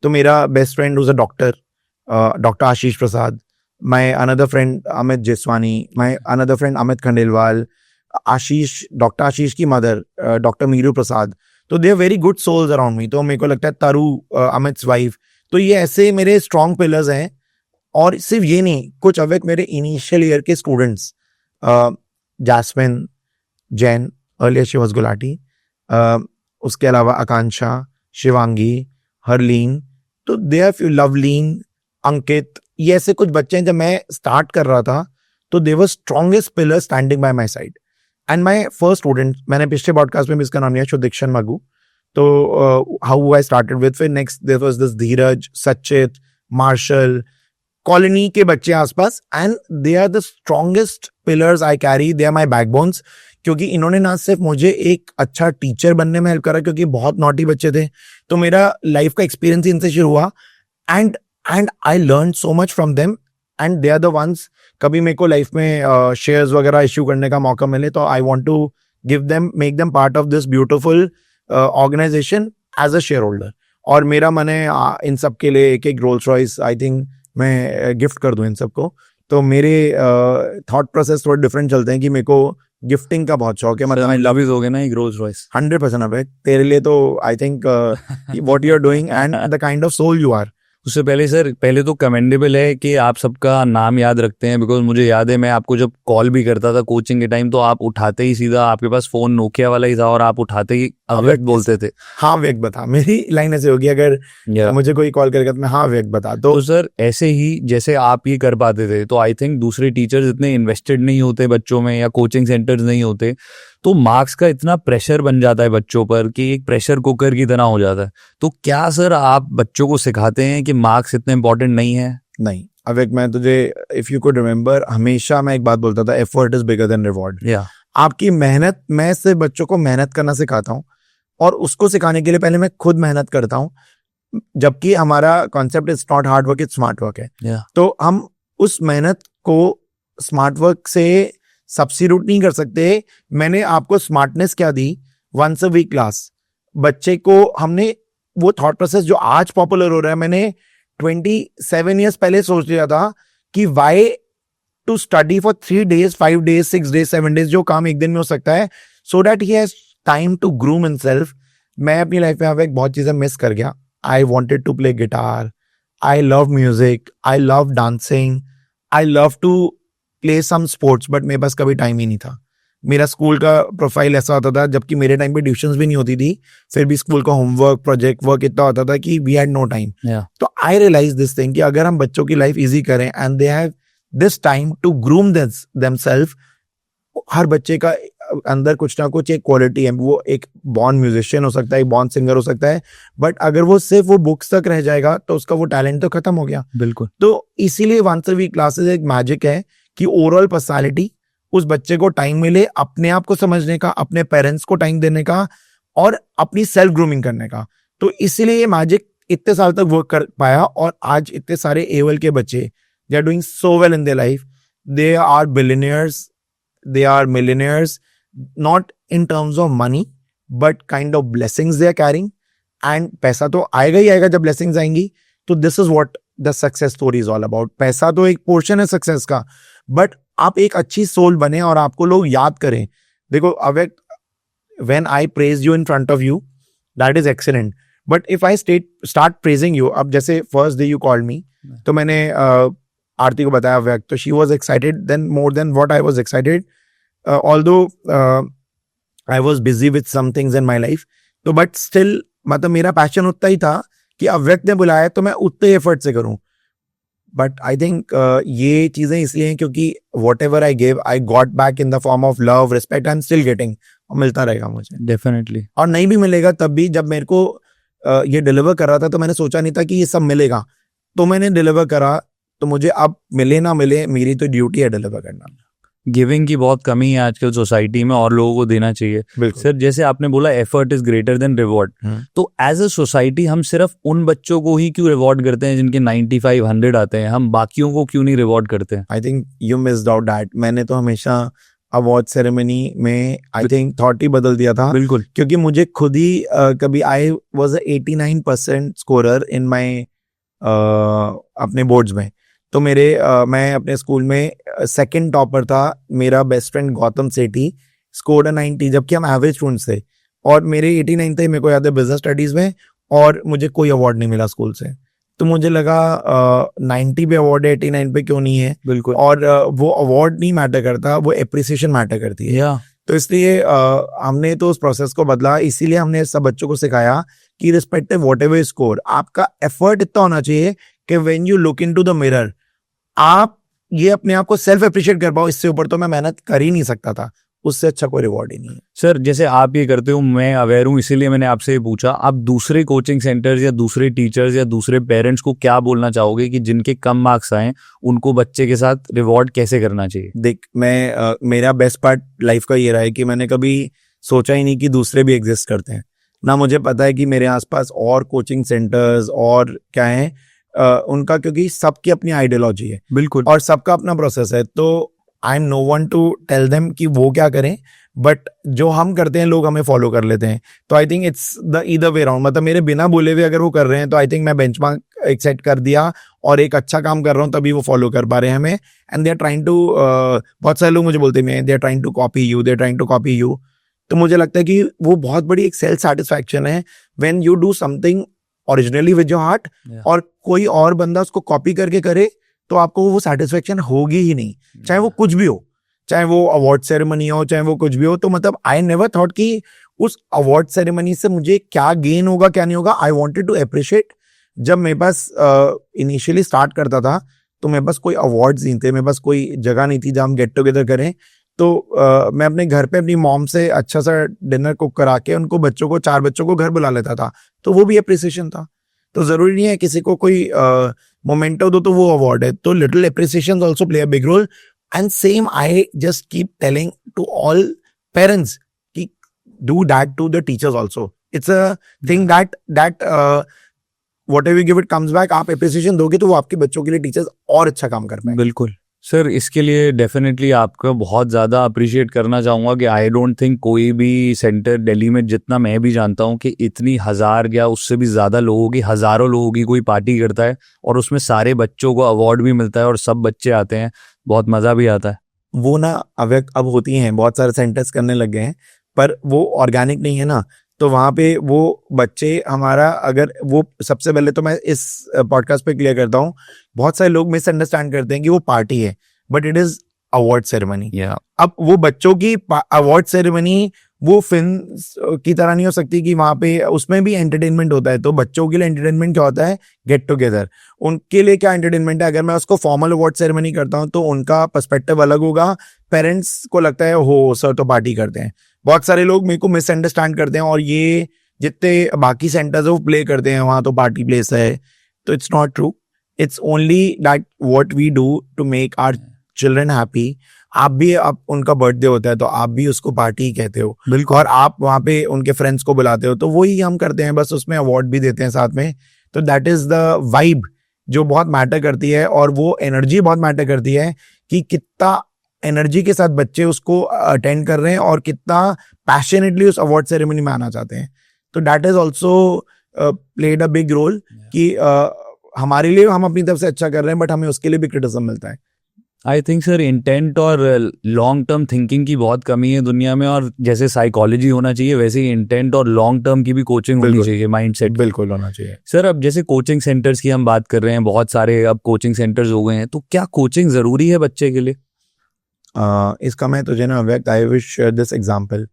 तो मेरा best friend was a doctor, doctor Ashish Prasad, my another friend Amit Jeswani, my another friend Amit Khandelwal, Ashish, doctor Ashish की मदर डॉक्टर मीरू प्रसाद। तो they are very good souls around me. तो मेरे को लगता है तरु, अमित्स वाइफ, तो ये ऐसे मेरे स्ट्रॉन्ग पिलर्स हैं। और सिर्फ ये नहीं, कुछ अवेक मेरे इनिशियल ईयर के students, Jasmine Jain, earlier she was Gulati, उसके अलावा आकांक्षा, शिवांगी, हरलीन, तो they are few, Lovleen, Ankit, ये ऐसे कुछ बच्चे हैं। जब मैं स्टार्ट कर रहा था तो they were strongest pillar standing by my side. And my first student, मैंने पिछले पॉडकास्ट में भी इसका नाम लिया, सुदीक्षण मगू। तो हाउ आई स्टार्टेड विद, फिर next there was this Dheeraj, Sachit, Marshal, colony के बच्चे आसपास, and they are the strongest pillars I carry, they are my backbones. क्योंकि इन्होंने ना सिर्फ मुझे एक अच्छा टीचर बनने में हेल्प करा, क्योंकि बहुत नॉटी बच्चे थे, तो मेरा लाइफ का एक्सपीरियंस इनसे शुरू हुआ, and I learn so much from them, and they are the ones. कभी मेरे को लाइफ में शेयर्स वगैरह इश्यू करने का मौका मिले तो I want to give them, make them part of this beautiful organisation as a shareholder. और मेरा मन है इन सब के लिए एक एक रोल्स रॉयस आई थिंक मैं गिफ्ट कर दूं इन सबको। तो मेरे थॉट प्रोसेस थोड़े डिफरेंट चलते हैं कि मेरे को गिफ्टिंग का बहुत शौक है। मतलब लव इज हो गया ना एक रोल्स रॉयस। 100% अब तेरे लिए तो I think what you are doing and the kind of soul you are. उससे पहले सर, पहले तो कमेंडेबल है कि आप सबका नाम याद रखते हैं, बिकॉज मुझे याद है मैं आपको जब कॉल भी करता था कोचिंग के टाइम, तो आप उठाते ही सीधा, आपके पास फोन नोकिया वाला ही था और आप उठाते ही अव्यक्त बोलते थे। हाँ व्यक्त बता, मेरी लाइन ऐसे होगी अगर मुझे कोई कॉल करेगा तो मैं हाँ व्यक्त बता। तो सर ऐसे ही जैसे आप ये कर पाते थे, तो आई थिंक दूसरे टीचर्स इतने इन्वेस्टेड नहीं होते बच्चों में, या कोचिंग सेंटर्स नहीं होते, तो मार्क्स का इतना प्रेशर बन जाता है बच्चों पर कि एक प्रेशर कुकर की तरह हो जाता है। तो क्या सर आप बच्चों को सिखाते हैं कि मार्क्स इतने इंपॉर्टेंट नहीं है? नहीं अवेक, मैं तुझे, इफ यू कुड रिमेम्बर, हमेशा मैं एक बात बोलता था, effort is bigger than reward. आपकी मेहनत, मैं सिर्फ बच्चों को मेहनत करना सिखाता हूँ और उसको सिखाने के लिए पहले मैं खुद मेहनत करता हूँ। जबकि हमारा concept is not hard work, it's smart work है। Yeah. तो हम उस मेहनत को स्मार्ट वर्क से सब्स्टिट्यूट नहीं कर सकते। मैंने आपको स्मार्टनेस क्या दी, वंस अ वीक क्लास। बच्चे को हमने वो थॉट प्रोसेस जो आज पॉपुलर हो रहा है, मैंने 27 ईयर्स पहले सोच लिया था कि why to study for 3 days 5 days 6 days 7 days, जो काम एक दिन में हो सकता है, so that he has time to groom himself. मैं अपनी लाइफ में यहाँ पे एक बहुत चीजें मिस कर गया। I wanted to play guitar, I love music, I love dancing, I love to play some sports, but मेरे पास कभी टाइम ही नहीं था। मेरा स्कूल का प्रोफाइल ऐसा होता था, जबकि मेरे टाइम पे ट्यूशंस भी नहीं होती थी, फिर भी स्कूल का होमवर्क प्रोजेक्ट वर्क इतना होता था कि we had no time. Yeah. तो आई रियलाइज दिस थिंग कि अगर हम बच्चों की लाइफ इजी करें and they have this time to groom themselves, हर बच्चे का अंदर कुछ ना कुछ एक क्वालिटी है। वो एक बॉर्न म्यूजिशियन हो सकता है, एक बॉर्न सिंगर हो सकता है, बट अगर वो सिर्फ वो बुक्स तक रह जाएगा तो उसका वो टैलेंट तो खत्म हो गया। बिल्कुल। तो इसीलिए वंस अ वीक क्लासेस एक मैजिक है कि ओवरऑल पर्सनालिटी, उस बच्चे को टाइम मिले अपने आप को समझने का, अपने पेरेंट्स को टाइम देने का और अपनी सेल्फ ग्रूमिंग करने का। तो इसीलिए ये मैजिक इतने साल तक वर्क कर पाया और आज इतने सारे एवल के बच्चे, they are doing so well in their life, they are billionaires, they are millionaires, not in terms of money but kind of blessings they are carrying, and पैसा तो आएगा ही आएगा जब blessings आएंगी। तो this is what the success story is all about। पैसा तो एक पोर्शन है सक्सेस का, बट आप एक अच्छी सोल बने और आपको लोग याद करें। देखो awake, when I praise you in front of you, that is excellent, but if I start praising you, अब जैसे first day you called me, तो मैंने आरती को बताया व्यक्त, तो she was excited then more than what I was excited, although I was busy with some things in my life. तो but still मतलब मेरा पैशन उतना ही था कि अव्यक्त ने बुलाया तो मैं उतने एफर्ट से करूं। बट आई थिंक ये चीजें इसलिए हैं क्योंकि what ever I give I got back in the form of love, respect, I am still getting, और मिलता रहेगा मुझे डेफिनेटली। और नहीं भी मिलेगा तब भी। जब मेरे को ये डिलीवर कर रहा था तो मैंने सोचा नहीं था कि ये सब मिलेगा, तो मैंने डिलीवर करा, तो मुझे अब मिले ना मिले मेरी तो ड्यूटी है डिलीवर करना। गिविंग की बहुत कमी है आजकल सोसाइटी में और लोगों को देना चाहिए। सर जैसे आपने बोला effort is greater than reward, तो एज अ सोसाइटी हम सिर्फ उन बच्चों को ही क्यों रिवॉर्ड करते हैं जिनके 95 100 आते हैं, हम बाकियों को क्यों नहीं रिवॉर्ड करते हैं? I think you missed out that. मैंने तो हमेशा अवार्ड सेरेमनी में आई थिंक थॉट ही बदल दिया था। बिल्कुल, क्योंकि मुझे खुद ही कभी आई वॉज 89% स्कोरर इन माई अपने बोर्ड्स में। तो मैं अपने स्कूल में सेकंड टॉपर था। मेरा बेस्ट फ्रेंड गौतम सेठी स्कोर्ड 90, जबकि हम एवरेज स्टूडेंट्स थे, और मेरे 89 थे, मेरे को याद है बिजनेस स्टडीज में, और मुझे कोई अवार्ड नहीं मिला स्कूल से। तो मुझे लगा 90 पे अवार्ड है, 89 पे क्यों नहीं है। बिल्कुल। और वो अवार्ड नहीं मैटर करता, वो एप्रिसिएशन मैटर करती है। तो इसलिए हमने तो उस प्रोसेस को बदला। इसीलिए हमने सब बच्चों को सिखाया कि रिस्पेक्टिव वॉट एवर स्कोर, आपका एफर्ट इतना होना चाहिए कि when you look into the mirror आप ये अपने आप को सेल्फ अप्रिशिएट कर पाओ। इससे ऊपर तो मैं मेहनत कर ही नहीं सकता था, उससे अच्छा कोई रिवॉर्ड ही नहीं है। सर जैसे आप ये करते हो मैं अवेयर हूँ, इसीलिए मैंने आपसे ये पूछा, आप दूसरे कोचिंग सेंटर्स या दूसरे टीचर्स या दूसरे पेरेंट्स को क्या बोलना चाहोगे कि जिनके कम मार्क्स आए उनको बच्चे के साथ रिवॉर्ड कैसे करना चाहिए? देख, मैं मेरा बेस्ट पार्ट लाइफ का ये रहा है कि मैंने कभी सोचा ही नहीं कि दूसरे भी एग्जिस्ट करते हैं। ना मुझे पता है कि मेरे आसपास और कोचिंग सेंटर्स और क्या है उनका, क्योंकि सबकी अपनी आइडियोलॉजी है। बिल्कुल। और सबका अपना प्रोसेस है। तो I am no one to tell them कि वो क्या करें, बट जो हम करते हैं लोग हमें फॉलो कर लेते हैं। तो I think it's the either way round. मतलब मेरे बिना बोले हुए अगर वो कर रहे हैं तो आई थिंक मैं बेंचमार्क एक सेट कर दिया और एक अच्छा काम कर रहा हूँ, तभी वो फॉलो कर पा रहे हैं हमें। And they are trying to, बहुत सारे लोग मुझे बोलते हैं they are trying to copy you, they are trying to copy you. तो मुझे लगता है कि वो बहुत बड़ी एक सेल्फ सेटिस्फैक्शन है when you do something originally with your heart, और कोई और बंदा उसको कॉपी करके करे तो आपको वो सेटिस्फेक्शन होगी ही नहीं, चाहे वो कुछ भी हो, चाहे वो अवार्ड सेरेमनी हो, चाहे वो कुछ भी हो। तो मतलब आई नेवर थॉट कि उस अवार्ड सेरेमनी से मुझे क्या गेन होगा क्या नहीं होगा। I wanted to appreciate. जब मेरे पास इनिशियली स्टार्ट करता था तो मेरे पास कोई अवार्ड्स नहीं थे, मेरे पास कोई जगह नहीं थी जहाँ हम गेट टुगेदर करें। तो मैं अपने घर पे अपनी मॉम से अच्छा सा डिनर कुक करा के उनको बच्चों को 4 बच्चों को घर बुला लेता था, तो वो भी अप्रिसिएशन था। तो जरूरी नहीं है किसी को कोई मोमेंटो दो तो वो अवार्ड है। तो little appreciation also play a big role. And same I just keep telling to all parents कि do that to the teachers also. It's a thing that whatever you give it comes back. आप appreciation दोगे तो वो आपके बच्चों के लिए teachers और अच्छा काम कर पाएंगे. बिल्कुल सर, इसके लिए डेफिनेटली आपका बहुत ज़्यादा अप्रिशिएट करना चाहूँगा कि आई डोंट थिंक कोई भी सेंटर दिल्ली में, जितना मैं भी जानता हूँ, कि इतनी हज़ार या उससे भी ज़्यादा लोगों की, हज़ारों लोगों की कोई पार्टी करता है और उसमें सारे बच्चों को अवार्ड भी मिलता है और सब बच्चे आते हैं, बहुत मज़ा भी आता है. वो ना अब होती हैं, बहुत सारे सेंटर्स करने लग गए हैं, पर वो ऑर्गेनिक नहीं है ना. तो वहाँ पे वो बच्चे हमारा, अगर वो, सबसे पहले तो मैं इस पॉडकास्ट पे क्लियर करता हूँ, बहुत सारे लोग मिसअंडरस्टैंड करते हैं कि वो पार्टी है, but it is award ceremony. अब वो बच्चों की अवार्ड सेरेमनी वो फिल्म की तरह नहीं हो सकती कि वहाँ पे उसमें भी एंटरटेनमेंट होता है. तो बच्चों के लिए एंटरटेनमेंट क्या होता है? Get together. उनके लिए क्या एंटरटेनमेंट है? अगर मैं उसको फॉर्मल अवार्ड सेरेमनी करता हूँ तो उनका पर्सपेक्टिव अलग होगा. पेरेंट्स को लगता है हो सर तो पार्टी करते हैं. बहुत सारे लोग मेरे को मिसअंडरस्टैंड करते हैं और ये जितने बाकी सेंटर्स है वो प्ले करते हैं वहाँ तो पार्टी प्लेस है. तो it's not true. It's only that what we do to make our children happy. आप भी, आप उनका बर्थडे होता है तो आप भी उसको पार्टी कहते हो. बिल्कुल. और आप वहाँ पे उनके फ्रेंड्स को बुलाते हो, तो वही हम करते हैं, बस उसमें अवार्ड भी देते हैं साथ में. तो दैट इज द वाइब जो बहुत मैटर करती है, और वो एनर्जी बहुत मैटर करती है कि कितना एनर्जी के साथ बच्चे उसको अटेंड कर रहे हैं और कितना पैशनेटली उस अवार्ड सेरेमनी में आना चाहते हैं. तो that is also played a big role कि हमारे लिए हम अपनी तरफ से अच्छा कर रहे हैं, बट हमें उसके लिए भी क्रिटिसिज्म मिलता है. आई थिंक सर इंटेंट और लॉन्ग टर्म थिंकिंग की बहुत कमी है दुनिया में, और जैसे साइकोलॉजी होना चाहिए वैसे ही इंटेंट और लॉन्ग टर्म की भी कोचिंग होनी चाहिए, माइंडसेट बिल्कुल होना चाहिए. सर अब जैसे कोचिंग सेंटर्स की हम बात कर रहे हैं, बहुत सारे अब कोचिंग सेंटर्स हो गए हैं, तो क्या कोचिंग ज़रूरी है बच्चे के लिए? इसका मैं तुझे ना व्यक्त, I wish share this example.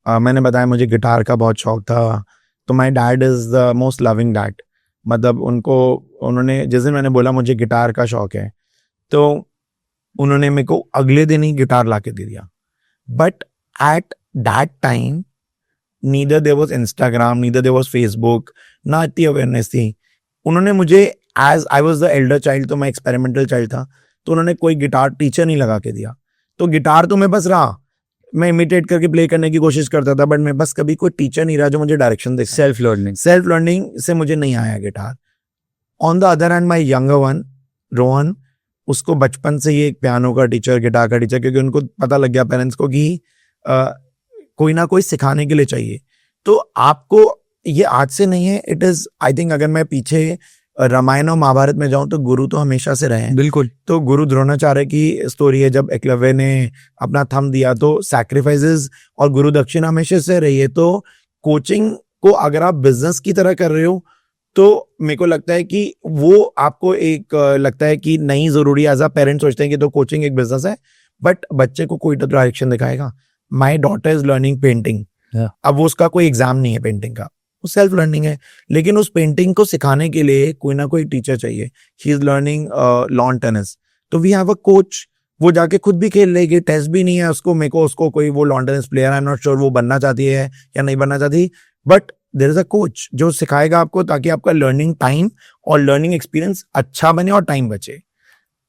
मैंने बताया मुझे गिटार का बहुत शौक था, तो my dad is the most loving dad. मतलब उन्होंने जिस दिन मैंने बोला मुझे गिटार का शौक है, तो उन्होंने मेरे को अगले दिन ही गिटार ला के दे दिया. But at that time neither there was Instagram, neither there was Facebook, ना इतनी अवेयरनेस थी. उन्होंने मुझे, as I was the elder child, तो मैं एक्सपेरिमेंटल चाइल्ड था, तो उन्होंने कोई गिटार टीचर नहीं लगा के दिया. तो गिटार तो मैं बस रहा, मैं इमिटेट करके प्ले करने की कोशिश करता था, बट मैं बस कभी कोई टीचर नहीं रहा जो मुझे डायरेक्शन दे. सेल्फ लर्निंग से मुझे नहीं आया guitar. On the other hand my younger one Rohan, उसको बचपन से ही एक पियानो का टीचर, गिटार का टीचर, क्योंकि उनको पता लग गया पेरेंट्स को कि कोई ना कोई सिखाने के लिए चाहिए. तो आपको ये आज से नहीं है, इट इज, आई थिंक अगर मैं पीछे रामायण और महाभारत में जाऊं तो गुरु तो हमेशा से रहे हैं. बिल्कुल. तो गुरु द्रोणाचार्य की स्टोरी है, जब एकलव्य ने अपना थंब दिया तो सैक्रिफाइसेस और गुरु दक्षिणा हमेशा से रही है. तो कोचिंग को अगर आप बिजनेस की तरह कर रहे हो तो मेरे को लगता है कि वो आपको एक लगता है कि नहीं जरूरी, एज अ पेरेंट सोचते हैं कि तो कोचिंग एक बिजनेस है, बट बच्चे को कोई तो डायरेक्शन दिखाएगा. My daughter is learning painting. अब वो उसका कोई एग्जाम नहीं है पेंटिंग का, वो सेल्फ लर्निंग है, लेकिन उस पेंटिंग को सिखाने के लिए कोई ना कोई टीचर चाहिए. She is learning lawn tennis, तो वी हैव अ कोच. वो जाके खुद भी खेल लेगी, टेस्ट भी नहीं है उसको, मेरे को उसको कोई वो lawn tennis player, I am not sure वो बनना चाहती है या नहीं बनना चाहती, but there is a coach जो सिखाएगा आपको, ताकि आपका लर्निंग टाइम और लर्निंग एक्सपीरियंस अच्छा बने और टाइम बचे.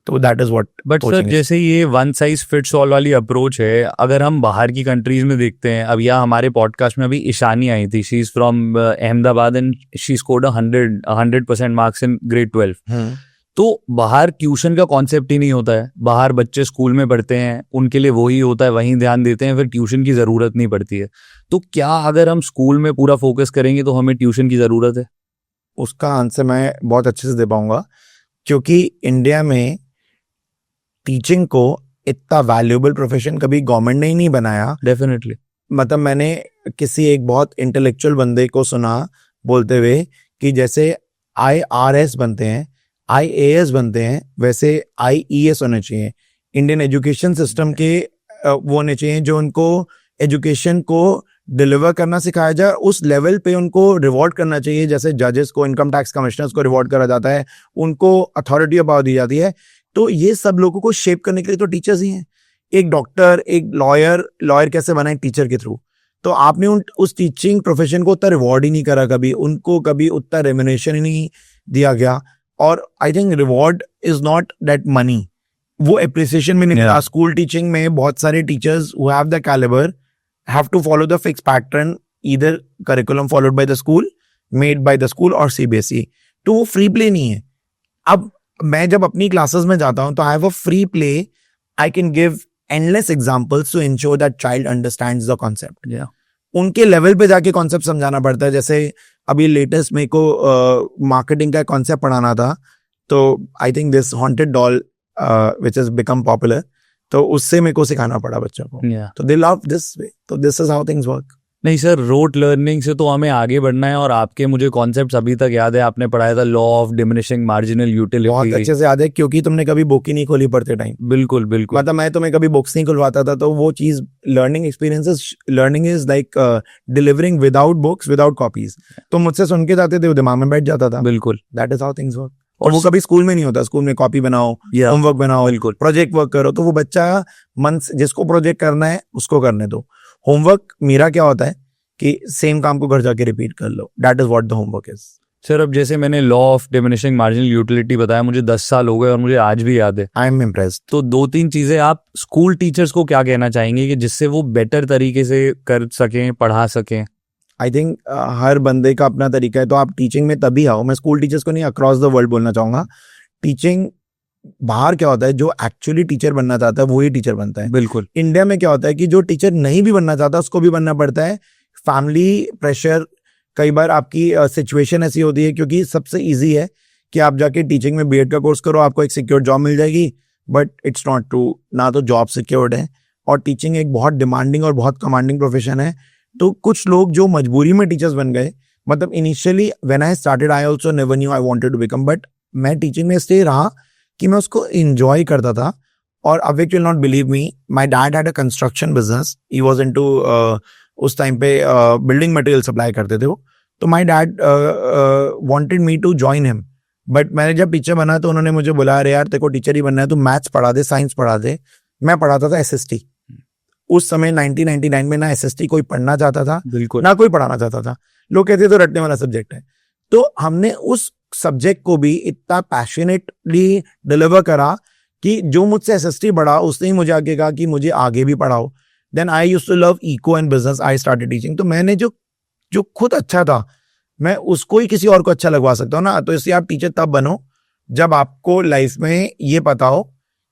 तो that is what. But sir जैसे ये वन साइज फिट्स ऑल वाली अप्रोच है, अगर हम बाहर की कंट्रीज में देखते हैं, अब यहाँ हमारे पॉडकास्ट में अभी ईशानी आई थी, she is from Ahmedabad and she scored 100% marks in grade 12. तो बाहर ट्यूशन का कॉन्सेप्ट ही नहीं होता है. बाहर बच्चे स्कूल में पढ़ते हैं, उनके लिए वही होता है, वहीं ध्यान देते हैं, फिर ट्यूशन की ज़रूरत नहीं पड़ती है. तो क्या अगर हम स्कूल में पूरा फोकस करेंगे तो हमें ट्यूशन की ज़रूरत है? उसका आंसर मैं बहुत अच्छे से दे पाऊंगा, क्योंकि इंडिया में टीचिंग को इतना वैल्यूएबल प्रोफेशन कभी गवर्नमेंट ने ही नहीं बनाया. डेफिनेटली. मतलब मैंने किसी एक बहुत इंटेलेक्चुअल बंदे को सुना बोलते हुए कि जैसे IRS बनते हैं, IAS बनते हैं, वैसे IES होने चाहिए. इंडियन एजुकेशन सिस्टम के वो होने चाहिए जो उनको एजुकेशन को डिलीवर करना सिखाया जाए, उस लेवल पे उनको रिवॉर्ड करना चाहिए. जैसे जजेस को, इनकम टैक्स कमिश्नर्स को रिवॉर्ड करा जाता है, उनको अथॉरिटी ऑफ पावर दी जाती है. तो ये सब लोगों को शेप करने के लिए तो टीचर्स ही हैं. एक डॉक्टर, एक लॉयर कैसे बना है? टीचर के थ्रू. तो आपने उस टीचिंग प्रोफेशन को उतना रिवॉर्ड ही नहीं करा कभी, उनको कभी उतना रेम्यूनरेशन ही नहीं दिया गया. और I think reward is not that money, वो एप्रिसिएशन में नहीं. स्कूल टीचिंग में बहुत सारे teachers who have the calibre have to follow the fixed pattern, either curriculum followed by the school made by the school और CBSE, तो वो free play नहीं है। अब मैं जब अपनी क्लासेस में जाता हूं तो I have a free play, I can give endless examples to ensure that child understands the concept. उनके लेवल पे जाके कॉन्सेप्ट समझाना पड़ता है। जैसे अभी लेटेस्ट मेरे को मार्केटिंग का कॉन्सेप्ट पढ़ाना था, तो I think this haunted doll which is become popular, तो उससे मेरे को सिखाना पड़ा बच्चों को, तो दे लव दिस वे, तो this is how things work. नहीं सर, रोट लर्निंग से तो हमें आगे बढ़ना है, और आपके मुझे कॉन्सेप्ट्स अभी तक याद है, आपने पढ़ाया था law of diminishing marginal utility. बहुत अच्छे से याद है, क्योंकि तुमने कभी बुक ही नहीं खोली पढ़ते टाइम। बिल्कुल बिल्कुल, मतलब मैं तुम्हें कभी बुक्स नहीं खुलवाता था, तो वो चीज learning is like delivering without books without copies. तो मुझसे सुन के जाते थे, वो दिमाग में बैठ जाता था। बिल्कुल, that is how things work. और वो कभी स्कूल में नहीं होता। स्कूल में कॉपी बनाओ, होमवर्क बनाओ, बिल्कुल, प्रोजेक्ट वर्क करो, तो वो बच्चा मन से जिसको प्रोजेक्ट करना है उसको करने दो। होमवर्क मेरा क्या होता है कि सेम काम को घर जाके रिपीट कर लो, that is what the homework is. Sir अब जैसे मैंने law of diminishing marginal utility बताया, मुझे 10 साल हो गए और मुझे आज भी याद है। I am impressed. तो 2-3 चीजें आप स्कूल टीचर्स को क्या कहना चाहेंगे कि जिससे वो बेटर तरीके से कर सकें, पढ़ा सकें? आई थिंक हर बंदे का अपना तरीका है, तो आप टीचिंग में तभी आओ। मैं स्कूल टीचर्स को नहीं, अक्रॉस द वर्ल्ड बोलना चाहूंगा। टीचिंग बाहर क्या होता है, जो एक्चुअली टीचर बनना चाहता है वही टीचर बनता है। बिल्कुल। इंडिया में क्या होता है कि जो टीचर नहीं भी बनना चाहता उसको भी बनना पड़ता है। फैमिली प्रेशर, कई बार आपकी सिचुएशन ऐसी होती है, क्योंकि सबसे इजी है कि आप जाके टीचिंग में बीएड का कोर्स करो, आपको एक सिक्योर जॉब मिल जाएगी, बट इट्स नॉट ट्रू। ना तो जॉब सिक्योर्ड है, और टीचिंग एक बहुत डिमांडिंग और बहुत कमांडिंग प्रोफेशन है। तो कुछ लोग जो मजबूरी में टीचर्स बन गए, मतलब initially when I started I also never knew I wanted to become, but मैं टीचिंग में इसलिए रहा कि मैं उसको एंजॉय करता था। और अब will not believe me, my dad had a construction business, he was into उस टाइम पे बिल्डिंग मटेरियल सप्लाई करते थे वो। तो my dad wanted me to join him, but मैंने जब टीचर बना तो उन्होंने मुझे बोला, अरे यार तेरे को टीचर ही बनना है, तू मैथ्स पढ़ा दे, साइंस पढ़ा दे। मैं पढ़ाता था एसएसटी। उस समय 1999 में ना एसएसटी कोई पढ़ना चाहता था, बिल्कुल, ना कोई पढ़ाना चाहता था। लोग कहते तो रटने वाला सब्जेक्ट है। तो हमने उस सब्जेक्ट को भी इतना पैशनेटली डिलीवर करा कि जो मुझसे एसएसटी पढ़ा उसने ही मुझे आगे कहा कि मुझे आगे भी पढ़ाओ। Then I used to love eco and business, I started teaching. तो मैंने जो खुद अच्छा था, मैं उसको ही किसी और को अच्छा लगवा सकता हूँ ना। तो इसलिए आप टीचर तब बनो जब आपको लाइफ में ये पता हो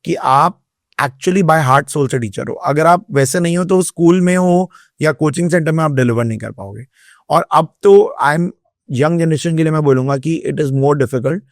कि आप एक्चुअली बाय हार्ट सोल से टीचर हो। अगर आप वैसे नहीं हो तो स्कूल में हो या कोचिंग सेंटर में आप डिलीवर नहीं कर पाओगे। और अब तो आई एम यंग जनरेशन के लिए मैं बोलूंगा कि इट इज मोर डिफिकल्ट,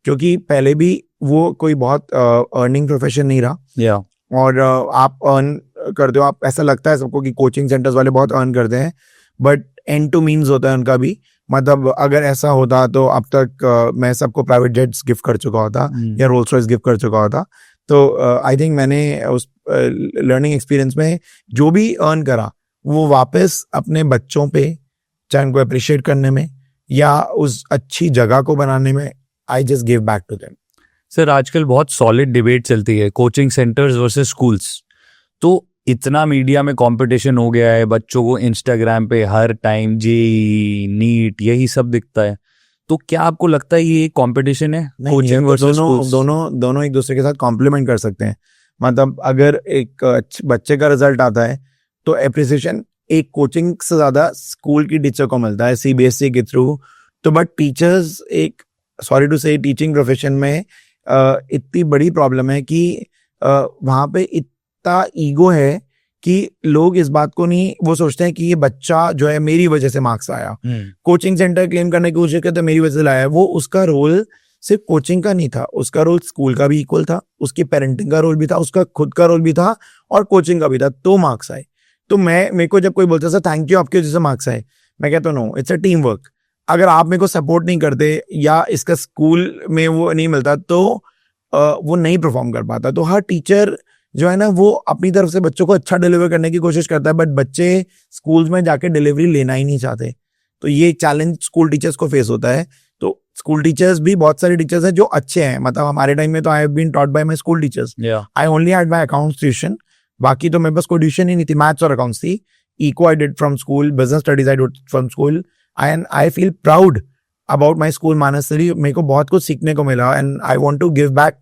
क्योंकि पहले भी वो कोई बहुत अर्निंग प्रोफेशन नहीं रहा। और आप अर्न करते हो, आप ऐसा लगता है सबको कि कोचिंग सेंटर्स वाले बहुत अर्न करते हैं, बट एंड टू मीन्स होता है उनका भी। मतलब अगर ऐसा होता तो अब तक मैं सबको प्राइवेट जेट्स गिफ्ट कर चुका होता या रोल्स रॉयस गिफ्ट कर चुका होता। तो आई थिंक मैंने उस लर्निंग एक्सपीरियंस में जो भी अर्न करा वो वापस अपने बच्चों पे, चाहे उनको अप्रिशिएट करने में या उस अच्छी जगह को बनाने में, I just give back to them. Sir आजकल बहुत सॉलिड डिबेट चलती है, कोचिंग सेंटर्स वर्सेस स्कूल्स। तो इतना मीडिया में कंपटीशन हो गया है, बच्चों को इंस्टाग्राम पे हर टाइम जेईई, नीट यही सब दिखता है। तो क्या आपको लगता है ये कंपटीशन है कोचिंग वर्सेस स्कूल्स? दोनों एक दूसरे के साथ कॉम्प्लीमेंट कर सकते हैं। मतलब अगर एक बच्चे का रिजल्ट आता है तो एप्रिसिएशन एक कोचिंग से ज्यादा स्कूल की टीचर को मिलता है, सीबीएसई के थ्रू। तो बट टीचर्स, एक सॉरी टू से, टीचिंग प्रोफेशन में इतनी बड़ी प्रॉब्लम है कि वहां पे इतना ईगो है कि लोग इस बात को नहीं, वो सोचते हैं कि ये बच्चा जो है मेरी वजह से मार्क्स आया। कोचिंग सेंटर क्लेम करने की कोशिश करते मेरी वजह से लाया है। वो उसका रोल सिर्फ कोचिंग का नहीं था, उसका रोल स्कूल का भी इक्वल था, उसकी पेरेंटिंग का रोल भी था, उसका खुद का रोल भी था और कोचिंग का भी था, तो मार्क्स आए। तो मेरे को जब कोई बोलता था थैंक यू आपकी वजह से मार्क्स आए, मैं कहता no, it's a team work. अगर आप मेरे को सपोर्ट नहीं करते या इसका स्कूल में वो नहीं मिलता तो वो नहीं परफॉर्म कर पाता। तो हर टीचर जो है ना वो अपनी तरफ से बच्चों को अच्छा डिलीवर करने की कोशिश करता है, बट बच्चे स्कूल्स में जाके डिलीवरी लेना ही नहीं चाहते। तो ये चैलेंज स्कूल टीचर्स को फेस होता है। तो स्कूल टीचर्स भी, बहुत सारे टीचर्स हैं जो अच्छे हैं। मतलब हमारे टाइम में तो I have been taught by my school teachers. I only had my accounts tuition, बाकी तो मेरे पास कोई ट्यूशन ही नहीं थी। मैथ्स और अकाउंट्स थी। Eco I did from school, business studies I did from school, and I feel proud about my school मानसरी। मेरे को बहुत कुछ सीखने को मिला and I want to give back.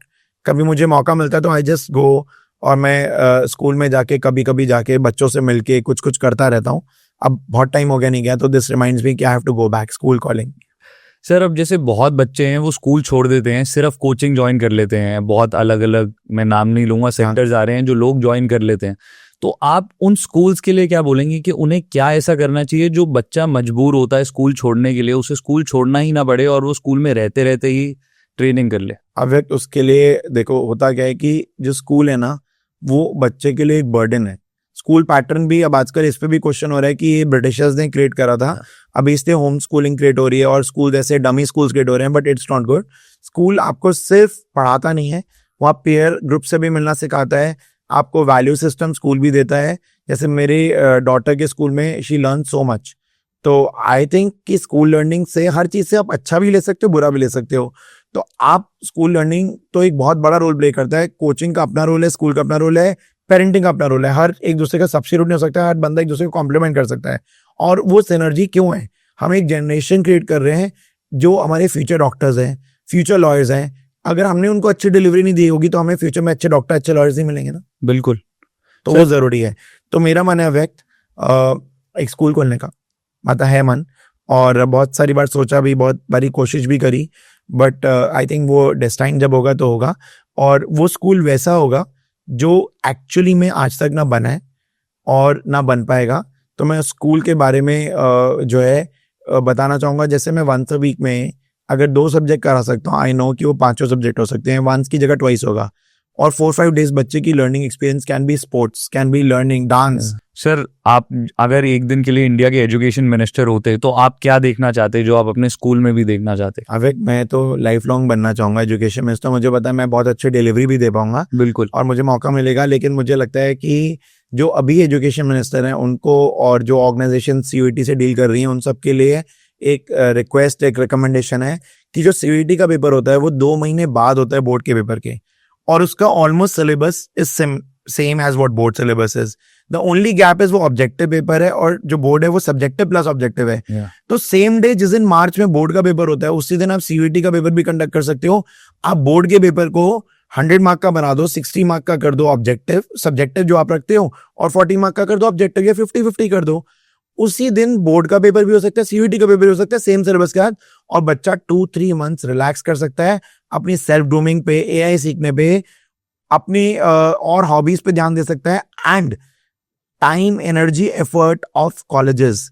कभी मुझे मौका मिलता है तो आई जस्ट गो और मैं स्कूल में जाके कभी कभी जाके बच्चों से मिलके कुछ करता रहता हूँ। अब बहुत टाइम हो गया नहीं गया, तो दिस रिमाइंड्स मी कि I have to go back, school calling. Sir अब जैसे बहुत बच्चे हैं वो स्कूल छोड़ देते हैं, सिर्फ कोचिंग ज्वाइन कर लेते हैं, बहुत अलग अलग, मैं नाम नहीं लूंगा, सेक्टर्स आ रहे हैं जो लोग ज्वाइन कर लेते हैं, तो आप उन स्कूल्स के लिए क्या बोलेंगे कि उन्हें क्या ऐसा करना चाहिए जो बच्चा मजबूर होता है स्कूल छोड़ने के लिए, उसे स्कूल छोड़ना ही ना पड़े और वो स्कूल में रहते रहते ही ट्रेनिंग कर ले? अब उसके लिए देखो होता क्या है कि जो स्कूल है ना वो बच्चे के लिए एक बर्डन है। स्कूल पैटर्न भी अब आजकल इस पे भी क्वेश्चन हो रहा है कि ये ब्रिटिशर्स ने क्रिएट करा था, अभी इसलिए होम स्कूलिंग क्रिएट हो रही है और स्कूल जैसे डमी स्कूल्स क्रिएट हो रहे हैं, but it's not good. School आपको सिर्फ पढ़ाता नहीं है, वहाँ पेयर ग्रुप से भी मिलना सिखाता है, आपको वैल्यू सिस्टम स्कूल भी देता है। जैसे मेरी डॉटर के स्कूल में शी लर्न सो मच, तो आई थिंक कि स्कूल लर्निंग से हर चीज से आप अच्छा भी ले सकते हो, बुरा भी ले सकते हो। तो आप स्कूल लर्निंग तो एक बहुत बड़ा रोल प्ले करता है, कोचिंग का अपना रोल है, स्कूल का अपना रोल है, पेरेंटिंग का अपना रोल है, हर एक दूसरे का सब्स्टिट्यूट नहीं हो सकता है, हर बंदा एक दूसरे को कॉम्प्लीमेंट कर सकता है। और वो सिनर्जी क्यों है? हम एक जनरेशन क्रिएट कर रहे हैं जो हमारे फ्यूचर डॉक्टर्स हैं, फ्यूचर लॉयर्स हैं। अगर हमने उनको अच्छी डिलीवरी नहीं दी होगी तो हमें फ्यूचर में अच्छे डॉक्टर, अच्छे लॉयर्स नहीं मिलेंगे ना। बिल्कुल, तो वो जरूरी है। तो मेरा मन है व्यक्त एक स्कूल खोलने का, मतलब है मन, और बहुत सारी बार सोचा भी, बहुत बारी कोशिश भी करी, बट आई थिंक वो डेस्टाइन जब होगा तो होगा, और वो स्कूल वैसा होगा जो एक्चुअली में आज तक ना बना है और ना बन पाएगा। तो मैं स्कूल के बारे में जो है बताना चाहूँगा, जैसे मैं वंस अ वीक में अगर 2 सब्जेक्ट करा सकता हूँ, आई नो कि वो 5 सब्जेक्ट हो सकते हैं, वंस की जगह ट्वाइस होगा, और 4-5 डेज बच्चे की learning experience can be sports, can be learning dance. Sir आप अगर एक दिन के लिए इंडिया के एजुकेशन मिनिस्टर होते तो आप क्या देखना चाहते जो आप अपने स्कूल में भी देखना चाहते? अवेक, मैं तो लाइफ लॉन्ग बनना चाहूंगा एजुकेशन मिनिस्टर। मुझे पता है मैं बहुत अच्छी डिलीवरी भी दे पाऊंगा, बिल्कुल, और मुझे मौका मिलेगा, लेकिन मुझे लगता है कि जो अभी एजुकेशन मिनिस्टर हैं उनको, और जो ऑर्गेनाइजेशन सीयूईटी से डील कर रही हैं, उन सब के लिए एक रिक्वेस्ट, एक रिकमेंडेशन है कि जो सीयूईटी का पेपर होता है वो 2 महीने बाद होता है बोर्ड के पेपर के, और उसका almost syllabus is same as what board syllabus is. The only gap is वो ऑब्जेक्टिव पेपर है, और जो बोर्ड है वो सब्जेक्टिव प्लस ऑब्जेक्टिव है। तो सेम डे जिस दिन मार्च में बोर्ड का पेपर होता है, उसी दिन आप सीयूईटी का पेपर भी कंडक्ट कर सकते हो। आप बोर्ड के पेपर को 100 मार्क का बना दो, 60 मार्क का कर दो ऑब्जेक्टिव, सब्जेक्टिव जो आप रखते हो, और 40 मार्क का कर दो ऑब्जेक्टिव, या 50-50 कर दो। उसी दिन बोर्ड का पेपर भी हो सकता है, सीयूईटी का पेपर भी हो सकता है, सेम सिलेबस के साथ, और बच्चा 2-3 मंथ्स रिलैक्स कर सकता है अपनी सेल्फ ग्रूमिंग पे, एआई सीखने पे, अपनी और हॉबीज पे ध्यान दे सकता है। And time, energy, effort of colleges,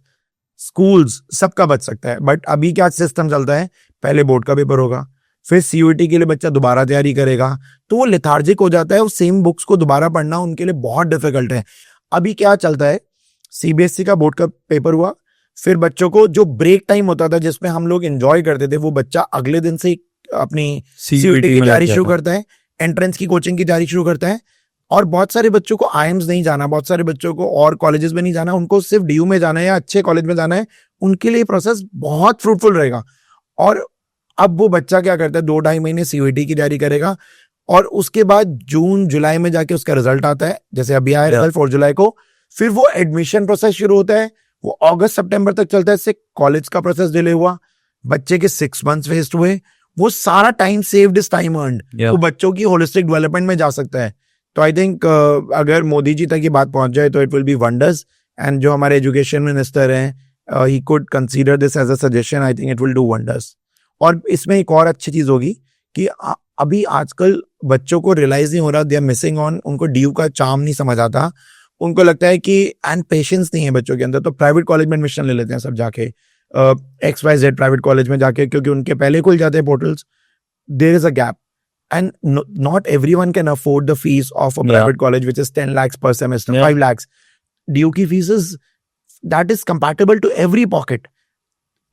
schools, सबका बच सकता है। बट अभी क्या सिस्टम चलता है, पहले बोर्ड का पेपर होगा, फिर सीयूईटी के लिए बच्चा दोबारा तैयारी करेगा, तो वो लेथार्जिक हो जाता है, उस सेम बुक्स को दोबारा पढ़ना उनके लिए बहुत डिफिकल्ट है। अभी क्या चलता है, सीबीएसई का बोर्ड का पेपर हुआ, फिर बच्चों को जो ब्रेक टाइम होता था जिसमें हम लोग एंजॉय करते थे, वो बच्चा अगले दिन से अपनी सीयूईटी की तैयारी शुरू करता है, एंट्रेंस की कोचिंग की तैयारी शुरू करता है। और बहुत सारे बच्चों को आईएम्स नहीं जाना, बहुत सारे बच्चों को और कॉलेजेस में नहीं जाना, उनको सिर्फ डीयू में जाना है या अच्छे कॉलेज में जाना है, उनके लिए प्रोसेस बहुत फ्रूटफुल रहेगा। और अब वो बच्चा क्या करता है, 2-2.5 महीने सीयूईटी की तैयारी करेगा, और उसके बाद जून जुलाई में जाके उसका रिजल्ट आता है, जैसे अभी आया रिजल्ट 4 जुलाई को, फिर वो एडमिशन प्रोसेस शुरू होता है, वो अगस्त सितंबर तक चलता है। इससे कॉलेज का प्रोसेस डिले हुआ, बच्चे के 6 मंथ्स वेस्ट हुए, वो सारा time saved is time earned, वो बच्चों की होलिस्टिक डेवलपमेंट में जा सकता है। तो आई थिंक अगर मोदी जी तक ये बात पहुंच जाए तो it will be wonders, and जो हमारे एजुकेशन मिनिस्टर हैं he could consider this as a suggestion, I think it will do wonders. और इसमें एक और अच्छी चीज होगी कि अभी आजकल बच्चों को रियलाइज नहीं हो रहा, दे आर मिसिंग ऑन, उनको ड्यू का चार्म नहीं समझ आता, उनको लगता है कि एंड पेशेंस नहीं है बच्चों के अंदर, तो प्राइवेट कॉलेज में एडमिशन ले लेते हैं सब जाके, XYZ प्राइवेट कॉलेज में जाके, क्योंकि उनके पहले खुल जाते हैं portals. There is a gap, and not everyone can afford the fees of a private college, which is 10 lakhs per semester, 5 lakhs. DU ki fees that is compatible to every pocket,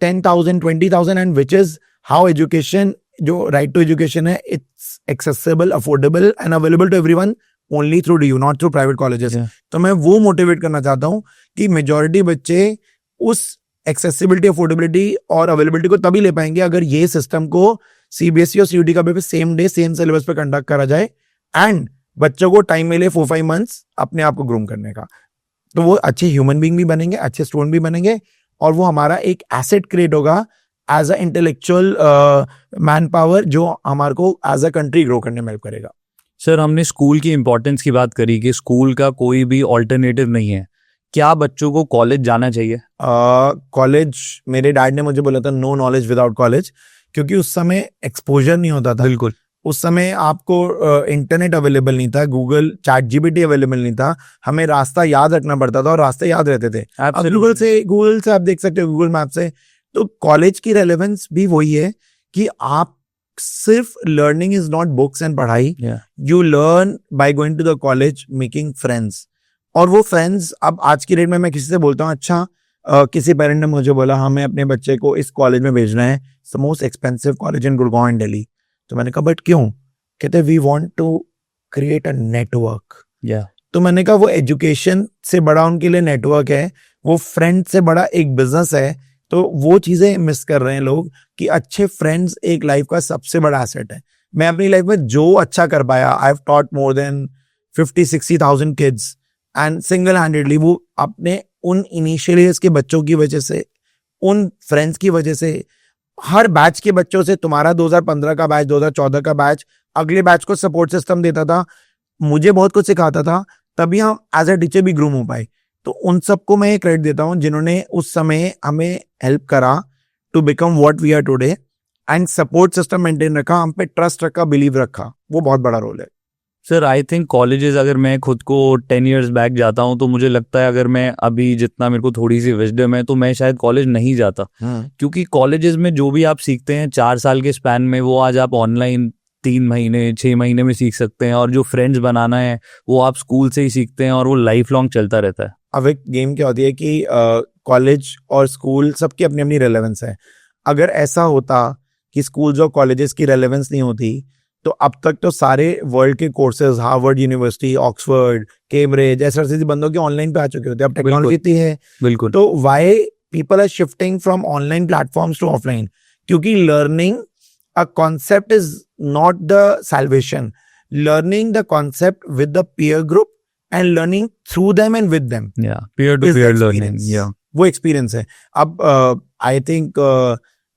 10,000, 20,000, and which is how education, जो right to education है, it's accessible, affordable and available to everyone only through DU, not through private colleges. तो मैं वो motivate करना चाहता हूँ कि majority बच्चे उस एक्सेसिबिलिटी, अफोर्डेबिलिटी और अवेलेबिलिटी को तभी ले पाएंगे अगर ये सिस्टम को सीबीएसई और सीयूटी का paper same day same syllabus पे कंडक्ट करा जाए, एंड बच्चों को टाइम मिले 4-5 मंथ्स अपने आप को ग्रूम करने का। तो वो अच्छे ह्यूमन बीइंग भी बनेंगे, अच्छे स्टूडेंट भी बनेंगे, और वो हमारा एक एसेट क्रिएट होगा as a intellectual man power, जो हमारे को एज अ कंट्री ग्रो करने में हेल्प करेगा। सर हमने स्कूल की इंपॉर्टेंस की बात करी कि स्कूल का कोई भी ऑल्टरनेटिव नहीं है, क्या बच्चों को कॉलेज जाना चाहिए? कॉलेज, मेरे डैड ने मुझे बोला था नो नॉलेज विदाउट कॉलेज, क्योंकि उस समय एक्सपोजर नहीं होता था। बिल्कुल। उस समय आपको इंटरनेट अवेलेबल नहीं था, गूगल चैट जीपीटी अवेलेबल नहीं था, हमें रास्ता याद रखना पड़ता था और रास्ते याद रहते थे। अब गूगल से आप देख सकते हो, गूगल मैप से। तो कॉलेज की रेलेवेंस भी वही है कि आप सिर्फ learning is not books and पढ़ाई, you learn by going to the college, making friends. और वो फ्रेंड्स, अब आज की डेट में मैं किसी से बोलता हूँ, अच्छा किसी पेरेंट ने मुझे बोला हमें अपने बच्चे को इस कॉलेज में भेजना है, it's the most expensive college in Gurgaon and Delhi. तो मैंने कहा बट क्यों? कहते we want to create a network. तो मैंने कहा वो एजुकेशन से बड़ा उनके लिए नेटवर्क है, वो फ्रेंड से बड़ा एक बिजनेस है। तो वो चीजें मिस कर रहे हैं लोग कि अच्छे फ्रेंड्स एक लाइफ का सबसे बड़ा एसेट है। मैं अपनी लाइफ में जो अच्छा कर पाया, आई have taught more than 50-60,000 kids and single handedly, वो अपने उन इनिशियल ईयर्स के बच्चों की वजह से, उन फ्रेंड्स की वजह से। हर बैच के बच्चों से, तुम्हारा 2015 का बैच, 2014 का बैच अगले बैच को सपोर्ट सिस्टम देता था, मुझे बहुत कुछ सिखाता था, तभी हम एज अ टीचर भी ग्रूम हो पाए। तो उन सबको मैं क्रेडिट देता हूँ जिन्होंने उस समय हमें हेल्प करा to become what we are today, and support system maintain रखा, हम पे ट्रस्ट रखा, बिलीव रखा। वो बहुत बड़ा रोल है। सर आई थिंक कॉलेजेस, अगर मैं खुद को 10 years बैक जाता हूँ तो मुझे लगता है अगर मैं अभी जितना मेरे को थोड़ी सी विजडम है तो मैं शायद कॉलेज नहीं जाता। क्योंकि कॉलेजेस में जो भी आप सीखते हैं 4 साल के स्पैन में, वो आज आप ऑनलाइन 3 महीने 6 महीने में सीख सकते हैं, और जो फ्रेंड्स बनाना है वो आप स्कूल से ही सीखते हैं, और वो लाइफ लॉन्ग चलता रहता है। अब एक गेम क्या होती है कि कॉलेज और स्कूल सबकी अपनी अपनी रेलेवेंस है। अगर ऐसा होता कि स्कूल्स और कॉलेजेस की रेलेवेंस नहीं होती तो अब तक तो सारे वर्ल्ड के courses, Harvard university, Oxford, Cambridge, ऐसे बंदों के ऑनलाइन पे आ चुके होते। अब टेक्नोलॉजी इतनी है। बिल्कुल। तो why people are shifting from online platforms to offline? क्योंकि learning a concept is not the salvation, learning the concept with the peer group and learning through them and with them, peer to peer learning, वो experience है। अब I think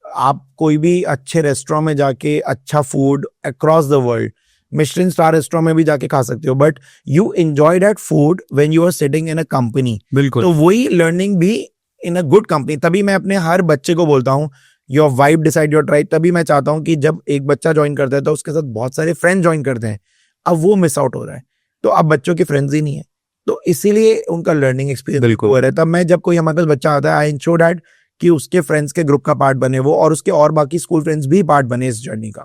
आप कोई भी अच्छे restaurant में जाके अच्छा food across the world, Michelin star restaurant में भी जाके खा सकते हो, but you enjoy that food when you are sitting in a company. बिल्कुल। तो वही लर्निंग भी इन अ गुड कंपनी। तभी मैं अपने हर बच्चे को बोलता हूँ your vibe decide your tribe. तभी मैं चाहता हूँ कि जब एक बच्चा ज्वाइन करता है तो उसके साथ बहुत सारे फ्रेंड्स ज्वाइन करते हैं। अब वो मिस आउट हो रहा है, तो अब बच्चों के फ्रेंड्स ही नहीं है, तो इसीलिए उनका लर्निंग एक्सपीरियंस हो रहा है। तब मैं, जब कोई हमारे पास बच्चा आता है, आई इंश्योर दैट कि उसके फ्रेंड्स के ग्रुप का पार्ट बने वो, और उसके और बाकी स्कूल फ्रेंड्स भी पार्ट बने इस जर्नी का।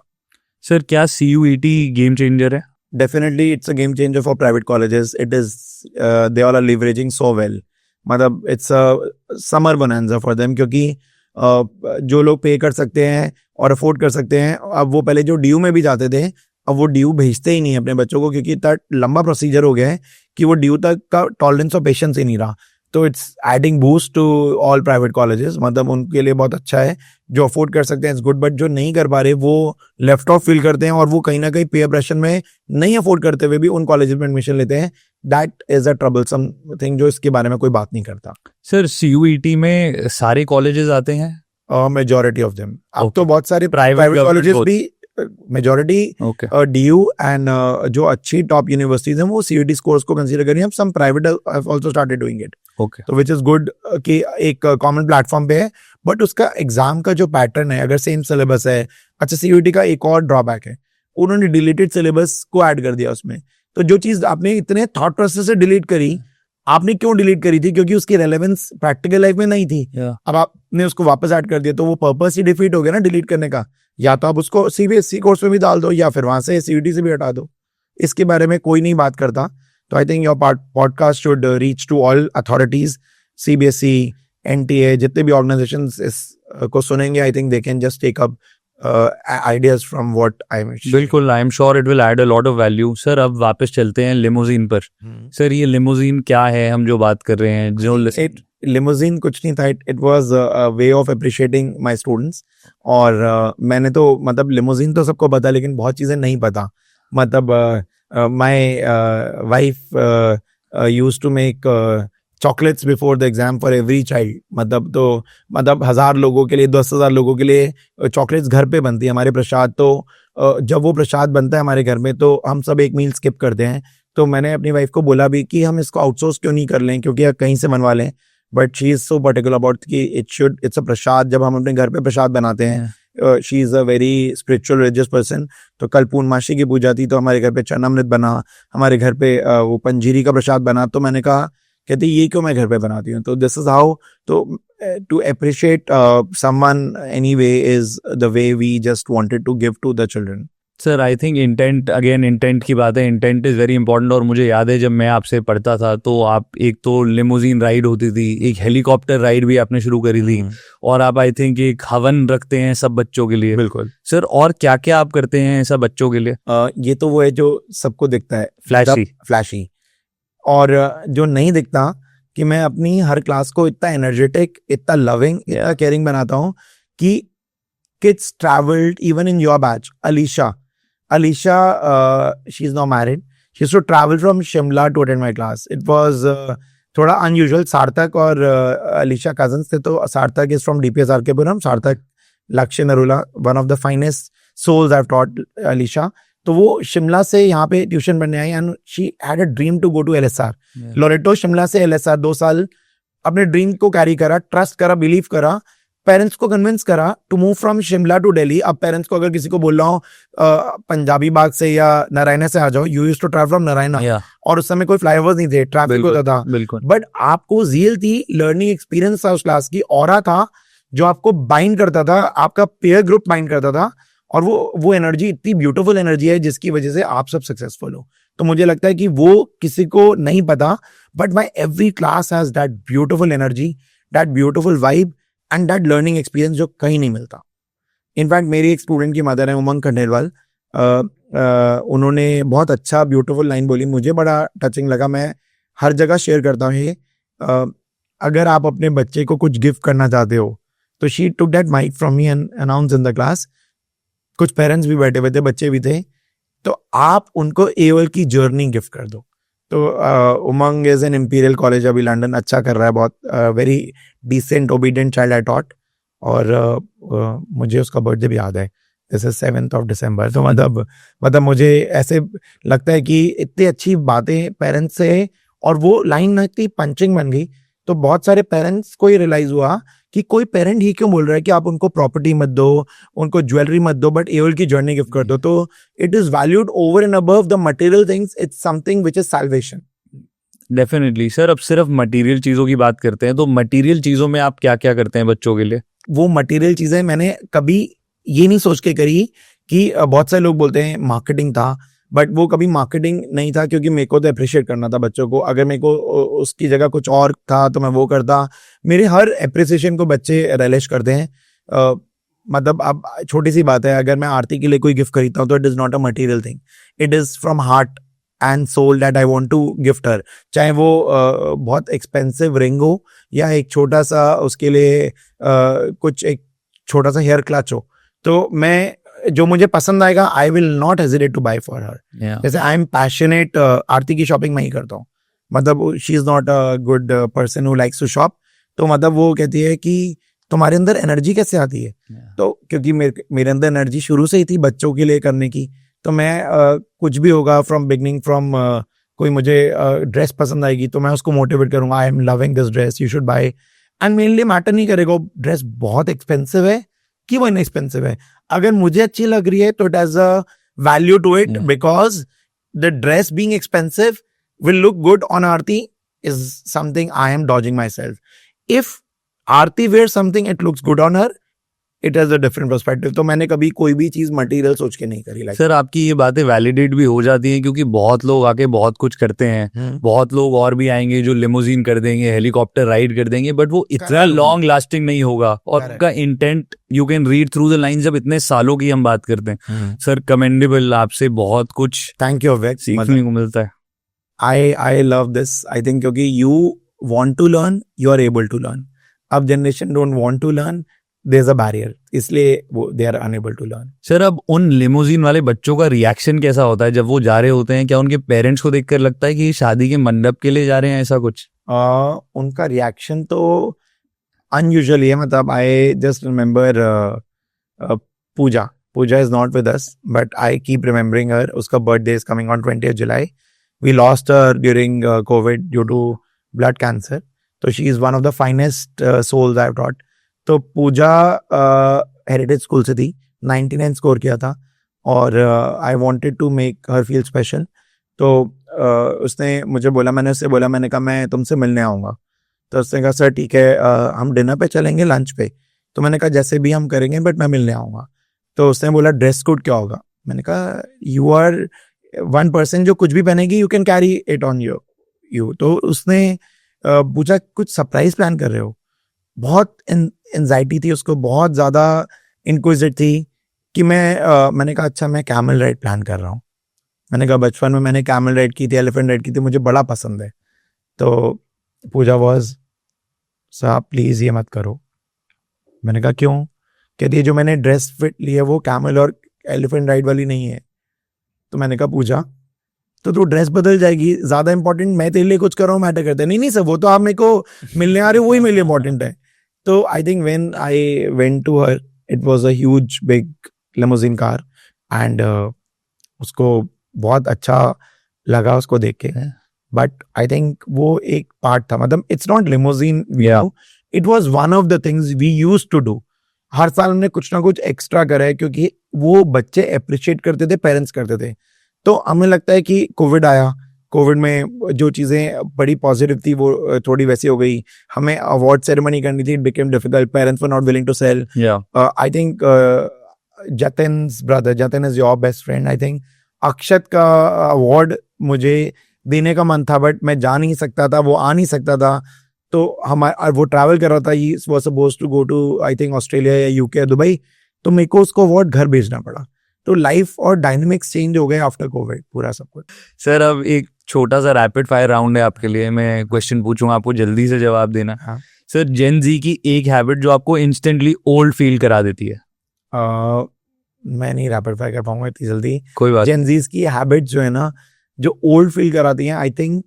सर क्या CUET गेम चेंजर है? Definitely it's a game changer for private colleges. It is they all are leveraging so well, मतलब it's a summer bonanza for them, क्योंकि जो लोग पे कर सकते हैं और अफोर्ड कर सकते हैं, अब वो पहले जो ड्यू में भी जाते थे, अब वो ड्यू भेजते ही नहीं अपने बच्चों को, क्योंकि इतना लंबा प्रोसीजर हो गया है कि वो ड्यू तक का टॉलरेंस और पेशेंस ही नहीं रहा। तो it's adding boost to all private colleges, मतलब उनके लिए बहुत अच्छा है। जो अफोर्ड कर सकते हैं इट्स गुड, बट जो नहीं कर पा रहे वो लेफ्ट ऑफ फील करते हैं, और वो कहीं ना कहीं पीयर प्रेशर में नहीं अफोर्ड करते हुए भी उन कॉलेजेस में एडमिशन लेते हैं। That is a troublesome thing, जो इसके बारे में कोई बात नहीं करता। सर CUET में सारे कॉलेजेस आते हैं? Majority of them. अब तो बहुत सारे प्राइवेट कॉलेजेस भी, मेजॉरिटी DU एंड जो अच्छी टॉप यूनिवर्सिटीज हैं वो CUET स्कोर्स को कंसीडर करें। अब some private have also started doing it, तो विच इज गुड कि एक कॉमन प्लेटफॉर्म पे है। बट उसका एग्जाम का जो पैटर्न है, अगर सेम सिलेबस है, अच्छा CUET का एक और ड्रॉबैक है, उन्होंने डिलीटेड सिलेबस को ऐड कर दिया उसमें। तो जो चीज आपने इतने थॉट प्रोसेस से डिलीट करी, आपने क्यों डिलीट करी थी? क्योंकि उसकी रेलेवेंस प्रैक्टिकल लाइफ में नहीं थी। अब आपने उसको वापस ऐड कर दिया, तो वो पर्पस ही डिफीट हो गया ना डिलीट करने का। या तो आप उसको CBSE कोर्स में भी डाल दो, या फिर वहां से CUET से भी हटा दो। इसके बारे में कोई नहीं बात करता। तो I think your podcast should reach to all authorities, CBSE, NTA, जितने भी ऑर्गेनाइजेशंस इस को सुनेंगे, I think they can just take up ideas from what I mentioned. बिल्कुल, I am sure it will add a lot of value. Sir अब वापस चलते हैं लिमोजिन पर। सर ये लिमोजिन क्या है, हम जो बात कर रहे हैं? जो लिमोजिन कुछ नहीं था, it was a way of appreciating my students. और मैंने तो, मतलब लिमोजिन तो सबको पता, लेकिन बहुत चीज़ें नहीं पता। मतलब my wife used to make chocolates before the exam for every child. मतलब 1000 लोगों के लिए, 10,000 लोगों के लिए चॉकलेट्स घर पे बनती है हमारे प्रसाद। तो जब वो प्रसाद बनता है हमारे घर में, तो हम सब एक मील स्किप करते हैं, तो मैंने अपनी वाइफ को बोला भी कि हम इसको आउटसोर्स क्यों नहीं कर लें, क्योंकि कहीं से बनवा लें, but she is so particular about कि इट्स अ प्रसाद. जब हम अपने घर पे प्रसाद बनाते हैं, she is a very spiritual religious person. तो कल पूर्णमासी की पूजा थी, तो हमारे घर पे चरणामृत बना, हमारे घर पे वो पंजीरी का प्रसाद बना. तो मैंने कहा, कहती ये क्यों मैं घर पे बनाती हूँ. तो दिस इज हाउ, तो to appreciate someone anyway is the way we just wanted to give to the children. Sir I think intent की बात है. Intent is very important. और मुझे याद है जब मैं आपसे पढ़ता था तो आप, एक तो लिमोजीन राइड होती थी, एक हेलीकॉप्टर राइड भी आपने शुरू करी थी, और आप आई थिंक एक हवन रखते हैं सब बच्चों के लिए. बिल्कुल सर, और क्या क्या आप करते हैं सब बच्चों के लिए? ये तो वो है जो सबको दिखता है, फ्लैशी. और जो नहीं दिखता कि मैं अपनी हर क्लास को इतना एनर्जेटिक, इतना लविंग, इतना केयरिंग बनाता हूँ कि kids travelled even in your batch. Alisha, she is now married. She used to travel from Shimla to attend my class. It was थोड़ा unusual. सार्थक और Alisha cousins थे, तो सार्थक is from DPS RK-Puram. सार्थक Lakshya Narula, one of the finest souls I've taught Alisha. तो वो शिमला से यहाँ पे ट्यूशन पढ़ने आई, and she had a dream to go to LSR. Loreto Shimla से LSR 2 साल अपने ड्रीम को कैरी करा, ट्रस्ट करा, बिलीव करा, पेरेंट्स को कन्विंस करा to move from Shimla to Delhi. अब पेरेंट्स को अगर किसी को बोल रहा हूँ पंजाबी बाग से या नारायणा से आ जाओ, you used to travel from Narayana, और उस समय कोई फ्लाईओवर्स नहीं थे, ट्रैफिक होता था. बट आपको ज़ील थी, लर्निंग एक्सपीरियंस था उस क्लास की, ऑरा था जो आपको बाइंड करता था, आपका पेयर ग्रुप बाइंड करता था. और वो एनर्जी इतनी ब्यूटीफुल एनर्जी है जिसकी वजह से आप सब सक्सेसफुल हो. तो मुझे लगता है कि वो किसी को नहीं पता, but my every class has that beautiful energy, that beautiful vibe and that learning experience जो कहीं नहीं मिलता. इनफैक्ट मेरी एक स्टूडेंट की मदर है, उमंग खंडेलवाल, उन्होंने बहुत अच्छा ब्यूटीफुल लाइन बोली, मुझे बड़ा टचिंग लगा. मैं हर जगह शेयर करता हूँ ये. अगर आप अपने बच्चे को कुछ गिफ्ट करना चाहते हो, तो she took that mic from me and announce in the class. कुछ पेरेंट्स भी बैठे हुए थे, बच्चे भी थे, तो आप उनको AOL की जर्नी गिफ्ट कर दो. तो Umang is an Imperial College, अभी लंदन अच्छा कर रहा है, बहुत very decent obedient child I thought. और मुझे उसका बर्थडे भी याद है, दिस इज 7th December. तो मतलब मुझे ऐसे लगता है कि इतनी अच्छी बातें पेरेंट्स से, और वो लाइन इतनी पंचिंग बन गई. तो बहुत सारे पेरेंट्स को ये रियलाइज हुआ कि कोई पेरेंट ही क्यों बोल रहा है कि आप उनको प्रॉपर्टी मत दो, उनको ज्वेलरी मत दो, बट AOL की जर्नी गिफ्ट कर दो. तो it is valued over and above the material things. It's something which is salvation. Definitely. Sir, अब सिर्फ मटेरियल चीज़ों की बात करते हैं, तो मटेरियल चीज़ों में आप क्या क्या करते हैं बच्चों के लिए? वो मटेरियल चीज़ें मैंने कभी ये नहीं सोच के करी कि बहुत सारे लोग बोलते हैं मार्केटिंग था, बट वो कभी मार्केटिंग नहीं था, क्योंकि मेरे को तो अप्रिशिएट करना था बच्चों को. अगर मेरे को उसकी जगह कुछ और था तो मैं वो करता. मेरे हर अप्रिसिएशन को बच्चे रिलिश करते हैं. मतलब अब छोटी सी बात है, अगर मैं आरती के लिए कोई गिफ्ट खरीदता हूँ तो it is not a material thing, it is from heart and soul that I want to gift her. चाहे वो बहुत एक्सपेंसिव रिंग हो, या एक छोटा सा उसके लिए कुछ एक छोटा सा हेयर क्लच हो, तो मैं जो मुझे पसंद आएगा, I will not hesitate to buy for her. जैसे आई एम पैशनेट, आरती की शॉपिंग मैं ही करता हूँ. मतलब she is not a good person who likes to shop. तो मतलब वो कहती है कि तुम्हारे अंदर एनर्जी कैसे आती है? तो क्योंकि मेरे अंदर एनर्जी शुरू से ही थी बच्चों के लिए करने की. तो मैं कुछ भी होगा फ्रॉम बिगनिंग, फ्रॉम कोई मुझे ड्रेस पसंद आएगी तो मैं उसको मोटिवेट करूंगा, I am loving this dress, you should buy. And mainly matter नहीं करेगा ड्रेस बहुत एक्सपेंसिव है कि वो इनएक्सपेंसिव है. अगर मुझे अच्छी लग रही है तो it has a value to it, because the dress being expensive will look good on Aarti is something I am dodging myself. If Aarti wear something it looks good on her, it has a different perspective. तो मैंने कभी कोई भी चीज material सोच के नहीं करी. सर, आपकी ये बातें वैलिडेट भी हो जाती हैं, क्योंकि बहुत लोग आके बहुत कुछ करते हैं. बहुत लोग और भी आएंगे जो लिमोजीन कर देंगे, हेलीकॉप्टर राइड कर देंगे, बट वो इतना लॉन्ग लास्टिंग नहीं होगा. और उनका intent you can read through the line. जब इतने सालों की हम बात करते हैं, सर कमेंडेबल. आपसे बहुत कुछ थैंक यू अवेक सीखने को मिलता है. I love this. I think क्योंकि you want to learn, you are able to learn. अब generation don't want to learn, there's a barrier, इसलिए वो they are unable to learn. Sir, अब उन लिमोजीन वाले बच्चों का रिएक्शन कैसा होता है जब वो जा रहे होते हैं? क्या उनके पेरेंट्स को देखकर लगता है कि शादी के मंडप के लिए जा रहे हैं, ऐसा कुछ? उनका रिएक्शन तो अनयूजुअल है. मतलब I just remember Pooja is not with us, but I keep remembering her. उसका birthday is coming on 20th July. We lost her during covid due to blood cancer. तो she is one of the finest souls I have taught. तो Pooja heritage school से थी, 99 score किया था और I wanted to make her feel special. तो उसने मुझे बोला, मैंने उससे बोला, मैंने कहा मैं तुमसे मिलने आऊँगा. तो उसने कहा सर ठीक है, हम डिनर पे चलेंगे, लंच पे. तो मैंने कहा जैसे भी हम करेंगे बट मैं मिलने आऊँगा. तो उसने बोला ड्रेस कोड क्या होगा. मैंने कहा यू आर वन पर्सन जो कुछ भी पहनेगी you can carry it on you. तो उसने पूछा कुछ सरप्राइज प्लान कर रहे हो. बहुत एंजाइटी थी उसको, बहुत ज़्यादा इंक्विजिट थी कि मैंने कहा अच्छा मैं कैमल राइड प्लान कर रहा हूँ. मैंने कहा बचपन में मैंने कैमल राइड की थी, एलिफेंट राइड की थी, मुझे बड़ा पसंद है. तो पूजा वॉज साहब प्लीज़ ये मत करो. मैंने कहा क्यों. कहती है जो मैंने ड्रेस फिट ली है वो कैमल और एलिफेंट राइड वाली नहीं है. तो मैंने कहा पूजा तो तू ड्रेस बदल जाएगी, ज़्यादा इंपॉर्टेंट मैं तेरे लिए कुछ कर रहा हूँ मैटर करता है. नहीं सर वो तो आप मेरे को मिलने आ रहे हो, वही मेरे लिए इंपॉर्टेंट है. तो I think when I went to her it was a huge big limousine car and उसको बहुत अच्छा लगा उसको देख के. बट आई थिंक वो एक पार्ट था, मतलब it's not limousine, it was one of the things we used to do. हर साल हमने कुछ ना कुछ एक्स्ट्रा करा है क्योंकि वो बच्चे अप्रिशिएट करते थे, पेरेंट्स करते थे. तो हमें लगता है कि कोविड आया, कोविड में जो चीज़ें बड़ी पॉजिटिव थी वो थोड़ी वैसी हो गई. हमें अवार्ड सेरेमनी करनी थी, it became difficult, parents were not willing to sell. I think Jatin's brother, Jatin is your best friend, I think Akshat का अवार्ड मुझे देने का मन था बट मैं जा नहीं सकता था, वो आ नहीं सकता था. तो हमारा वो ट्रैवल कर रहा था, he was supposed to go to I think Australia या यूके या दुबई. तो मेरे को उसको अवार्ड घर भेजना पड़ा. तो लाइफ और डायनेमिक्स चेंज हो गए आफ्टर कोविड, पूरा सब कुछ. सर अब एक छोटा सा रैपिड फायर राउंड है आपके लिए. मैं क्वेश्चन पूछूंगा, आपको जल्दी से जवाब देना. हाँ. सर जेन जी की एक हैबिट जो आपको इंस्टेंटली ओल्ड फील करा देती है. मैं नहीं रैपिड फायर कर पाऊंगा इतनी जल्दी. कोई बात. जेन जीज की हैबिट जो है ना, जो ओल्ड फील कराती हैं, आई थिंक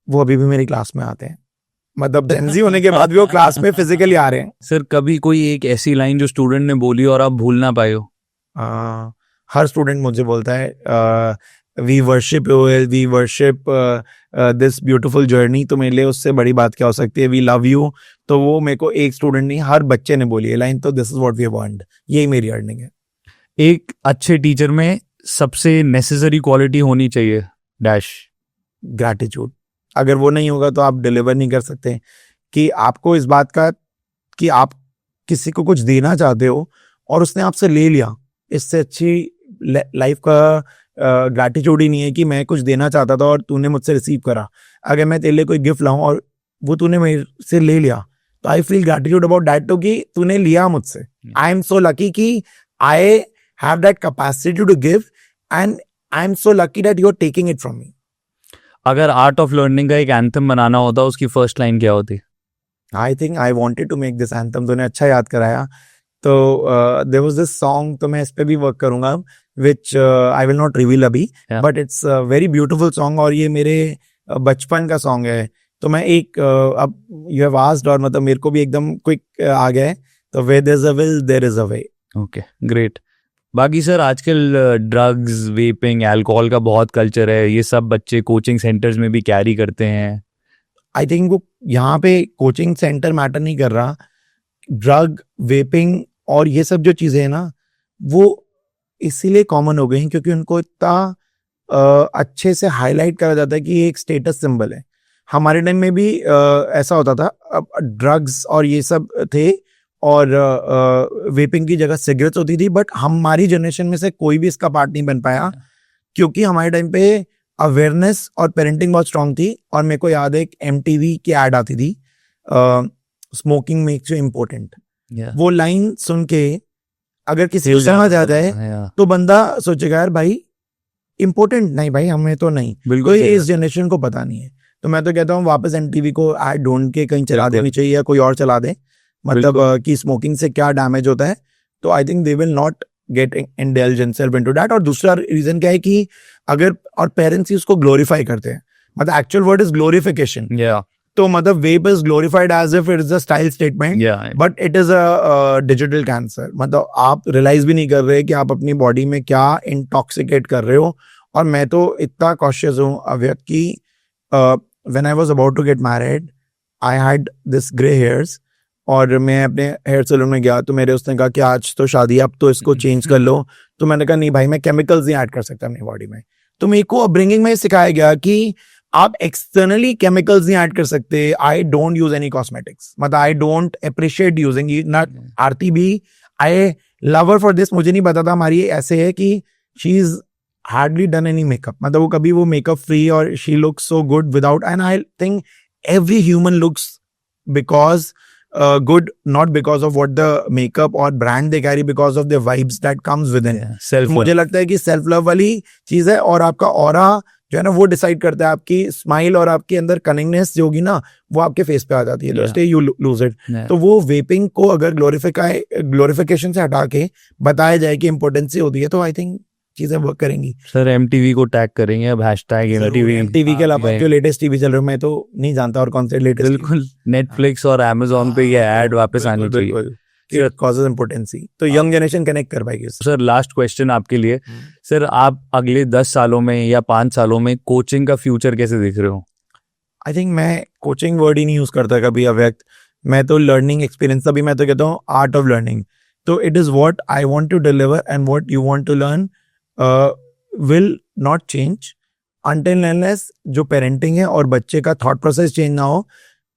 वो अभी भी मेरी क्लास में आते हैं. मतलब जेनजी होने के बाद भी वो क्लास में फिजिकली आ रहे हैं. सर कभी कोई एक ऐसी लाइन जो स्टूडेंट ने बोली और आप भूल ना पाए हो. हर स्टूडेंट मुझे बोलता है we worship you, we worship this beautiful journey. तो मेरे लिए उससे बड़ी बात क्या हो सकती है, वी लव यू. तो वो मेरे को एक स्टूडेंट नहीं, हर बच्चे ने बोली है लाइन. तो this is what we have earned, यही मेरी अर्निंग है. एक अच्छे टीचर में सबसे नेसेसरी क्वालिटी होनी चाहिए डैश. ग्रैटिट्यूड. अगर वो नहीं होगा तो आप डिलीवर नहीं कर सकते. कि आपको इस बात का कि आप किसी को कुछ देना चाहते हो और उसने आपसे ले लिया, इससे अच्छी लाइफ का ग्रैटिट्यूड ही नहीं है कि मैं कुछ देना चाहता था और तूने मुझसे रिसीव करा. अगर मैं तेरे लिए कोई गिफ्ट लाऊं और वो तूने मेरे से ले लिया तो I feel gratitude about that too कि तूने लिया मुझसे. आई एम सो लकी कि I have that capacity to give and I am so lucky that you are taking it from me. अगर आर्ट ऑफ लर्निंग का एक anthem बनाना होता उसकी फर्स्ट लाइन क्या होती. I think I wanted to make this anthem. तूने अच्छा याद कराया. तो देयर वाज दिस सॉन्ग, तो मैं इस पे भी वर्क करूंगा, विच आई विल नॉट रिवील अभी, but it's very beautiful song और ये मेरे बचपन का सॉन्ग है. तो मैं एक अब यू हैव आस्क्ड और मतलब मेरे को भी एकदम क्विक आ गया है. तो where there is a will there is a way. Okay great. बाकी सर आजकल ड्रग्स, वेपिंग, अल्कोहल का बहुत कल्चर है. ये सब बच्चे कोचिंग सेंटर्स में भी कैरी करते हैं. आई थिंक वो यहाँ पे कोचिंग सेंटर मैटर नहीं कर रहा. ड्रग, वेपिंग और ये सब जो चीज़ें हैं ना, वो इसीलिए कॉमन हो गई हैं क्योंकि उनको इतना अच्छे से हाईलाइट करा जाता है कि ये एक स्टेटस सिंबल है. हमारे टाइम में भी ऐसा होता था. अब ड्रग्स और ये सब थे और वेपिंग की जगह सिगरेट्स होती थी. बट हमारी जनरेशन में से कोई भी इसका पार्ट नहीं बन पाया क्योंकि हमारे टाइम पे अवेयरनेस और पेरेंटिंग बहुत स्ट्रांग थी. और मेरे को याद है एक MTV की एड आती थी, स्मोकिंग मेक्स यू इम्पोर्टेंट. वो लाइन सुन के अगर किसी को समझ आ जाए तो बंदा सोचेगा यार भाई इम्पोर्टेंट नहीं, भाई हमें तो नहीं. बिल्कुल इस जनरेशन को पता नहीं है. तो मैं तो कहता हूँ वापस MTV को एड ढूंढ के कहीं चला देनी चाहिए या कोई और चला दे, मतलब कि स्मोकिंग से क्या डैमेज होता है. तो I think they will not gate indulge himself into that. और दूसरा रीजन क्या है कि अगर और पेरेंट्स ही उसको ग्लोरीफाई करते हैं, मतलब एक्चुअल वर्ड इज ग्लोरिफिकेशन. तो मतलब vape is glorified as if it is a style statement, but it is a digital cancer. मतलब आप रियलाइज भी नहीं कर रहे कि आप अपनी बॉडी में क्या इंटॉक्सिकेट कर रहे हो और मैं तो इतना कॉशियस हूँ अव्यक्त कि when I was about to get married I had this grey hairs, और मैं अपने हेयर सैलून में गया तो मेरे उसने कहा कि आज तो शादी है, अब तो इसको चेंज कर लो। तो मैंने कहा नहीं भाई, मैं केमिकल्स नहीं ऐड कर सकता अपनी बॉडी में। तो मेरे को अपब्रिंगिंग में सिखाया गया कि आप एक्सटर्नली केमिकल्स नहीं ऐड कर सकते। I don't use any cosmetics, मतलब I don't appreciate using not Aarti भी, I love her for this. मुझे नहीं पता था हमारी ऐसे है कि she is hardly done any makeup, मतलब वो कभी वो मेकअप फ्री, और she looks so good without, and I think every human looks because good, not because of what the makeup or brand they carry, because of the vibes that comes within. Self मुझे लगता है कि self love वाली चीज है, और आपका aura जो है ना वो डिसाइड करता है। आपकी स्माइल और आपके अंदर कनिंगनेस जो होगी ना वो आपके फेस पे आ जाती है, जस्ट यू लूज इट। तो वो वेपिंग को अगर ग्लोरिफिकेशन से हटा के बताया जाए कि इंपॉर्टेंस होती है, तो आई थिंक चीजें वर्क करेंगी। सर एमटीवी को टैग करेंगे अब, हैशटैग टीवी के अलावा जो लेटेस्ट टीवी चल रहा है मैं तो नहीं जानता, और कौन से लेटेस्ट। बिल्कुल, नेटफ्लिक्स और अमेजोन पे ये ऐड वापस आनी चाहिए, कॉजेज इंपोर्टेंसी, तो यंग जनरेशन कनेक्ट कर पाएगी। सर लास्ट क्वेश्चन आपके लिए, सर आप अगले 10 सालों में या 5 सालों में कोचिंग का फ्यूचर कैसे देख रहे हो? आई थिंक मैं कोचिंग वर्ड ही नहीं यूज करता कभी अव्यक्त, मैं तो लर्निंग एक्सपीरियंस, तभी मैं तो कहता हूँ आर्ट ऑफ लर्निंग। तो it is what I want to deliver and what you want to learn will not change until unless जो पेरेंटिंग है और बच्चे का थॉट प्रोसेस चेंज ना हो,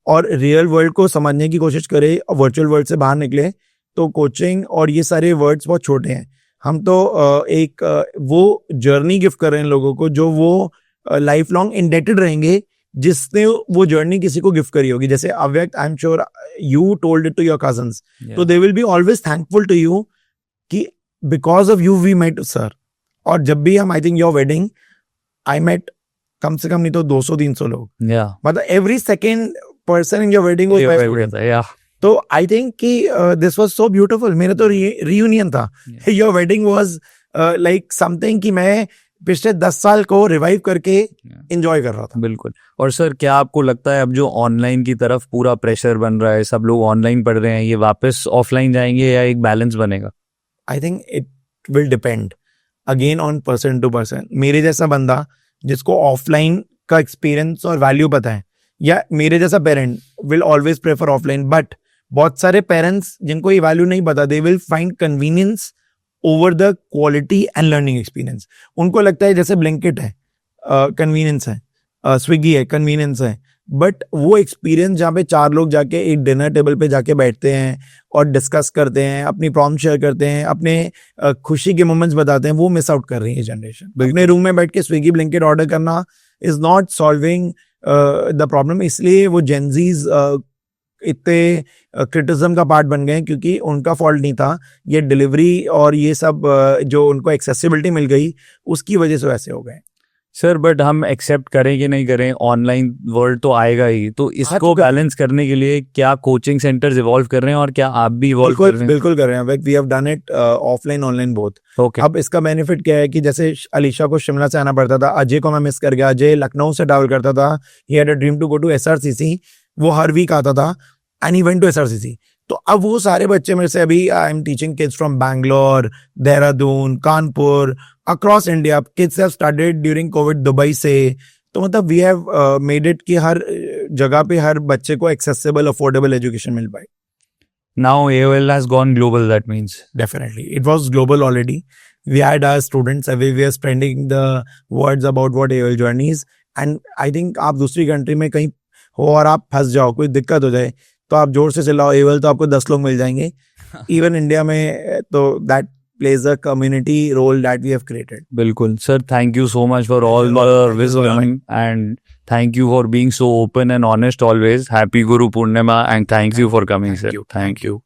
और रियल वर्ल्ड को समझने की कोशिश करे, वर्चुअल वर्ल्ड से बाहर निकले। तो कोचिंग और ये सारे वर्ड्स बहुत छोटे हैं। हम तो एक वो जर्नी गिफ्ट कर रहे हैं लोगों को, जो वो लाइफ लॉन्ग इंडेटेड रहेंगे जिसने वो जर्नी किसी को गिफ्ट करी होगी। जैसे Avyakt, I am sure you told it to your cousins, तो they will be always thankful to you कि because of you we met sir. और जब भी हम, I think your wedding I met कम से कम नहीं तो 200-300 लोग, मतलब every second person in your wedding was. तो आई थिंक कि दिस वाज सो ब्यूटीफुल। मेरा तो रियूनियन था, your wedding was like something कि मैं पिछले 10 साल को रिवाइव करके एंजॉय कर रहा था। बिल्कुल। और सर क्या आपको लगता है अब जो ऑनलाइन की तरफ पूरा प्रेशर बन रहा है, सब लोग ऑनलाइन पढ़ रहे हैं, ये वापस ऑफलाइन जाएंगे या एक बैलेंस बनेगा? I think it will depend again on person to person. मेरे जैसा बंदा जिसको ऑफलाइन का एक्सपीरियंस और वैल्यू पता है, या मेरे जैसा parent will always prefer offline. But बहुत सारे पेरेंट्स जिनको ये वैल्यू नहीं पता, they will find convenience over the quality and learning experience. उनको लगता है जैसे ब्लिंकिट है कन्वीनियंस है, स्विगी है कन्वीनियंस है, बट वो एक्सपीरियंस जहाँ पे 4 लोग जाके एक डिनर टेबल पे जाके बैठते हैं और डिस्कस करते हैं, अपनी प्रॉब्लम शेयर करते हैं, अपने खुशी के मोमेंट्स बताते हैं, वो मिस आउट कर रही है जनरेशन। अपने रूम में बैठ के स्विगी ब्लिंकिट ऑर्डर करना is not solving the problem. इसलिए वो जेनजीज इतने क्रिटिसिज्म का पार्ट बन गए, क्योंकि उनका फॉल्ट नहीं था, ये डिलीवरी और ये सब जो उनको एक्सेसिबिलिटी मिल गई उसकी वजह से वैसे हो गए। सर बट हम एक्सेप्ट करें कि नहीं करें, ऑनलाइन वर्ल्ड तो आएगा ही। तो इसको बैलेंस करने के लिए क्या कोचिंग सेंटर्स इवॉल्व कर रहे हैं, और क्या आप भी इवॉल्व कर रहे हैं? बिल्कुल कर रहे हैं। We have done it offline online both. Okay. अब इसका बेनिफिट क्या है कि जैसे अलीशा को शिमला से आना पड़ता था, अजय को मैं मिस कर गया, अजय लखनऊ से ट्रैवल करता था, he had a dream to go to SRCC, वो हर वीक आता था and he went to SRCC। तो अब वो सारे बच्चे मेरे से, अभी I am teaching kids from Bangalore, Dehradun, Kanpur, across India. Kids have started during COVID Dubai से। तो मतलब वी हैव मेड इट कि हर जगह पे हर बच्चे को एक्सेसिबल अफोर्डेबल एजुकेशन मिल पाए। Now AOL has gone global, that means. Definitely. It was global already. We had our students everywhere spreading the words about what AOL journey is. And I think आप दूसरी country में कहीं हो और आप फंस जाओ, कोई दिक्कत हो जाए, तो आप जोर से चिल्लाओ AOL, तो आपको 10 लोग मिल जाएंगे। इवन इंडिया में तो that plays a community role that we have created. बिल्कुल sir, thank you so much for all the wisdom, and thank you for being so open and honest always. Happy Guru Purnima, and thank you for coming, sir. Thank you.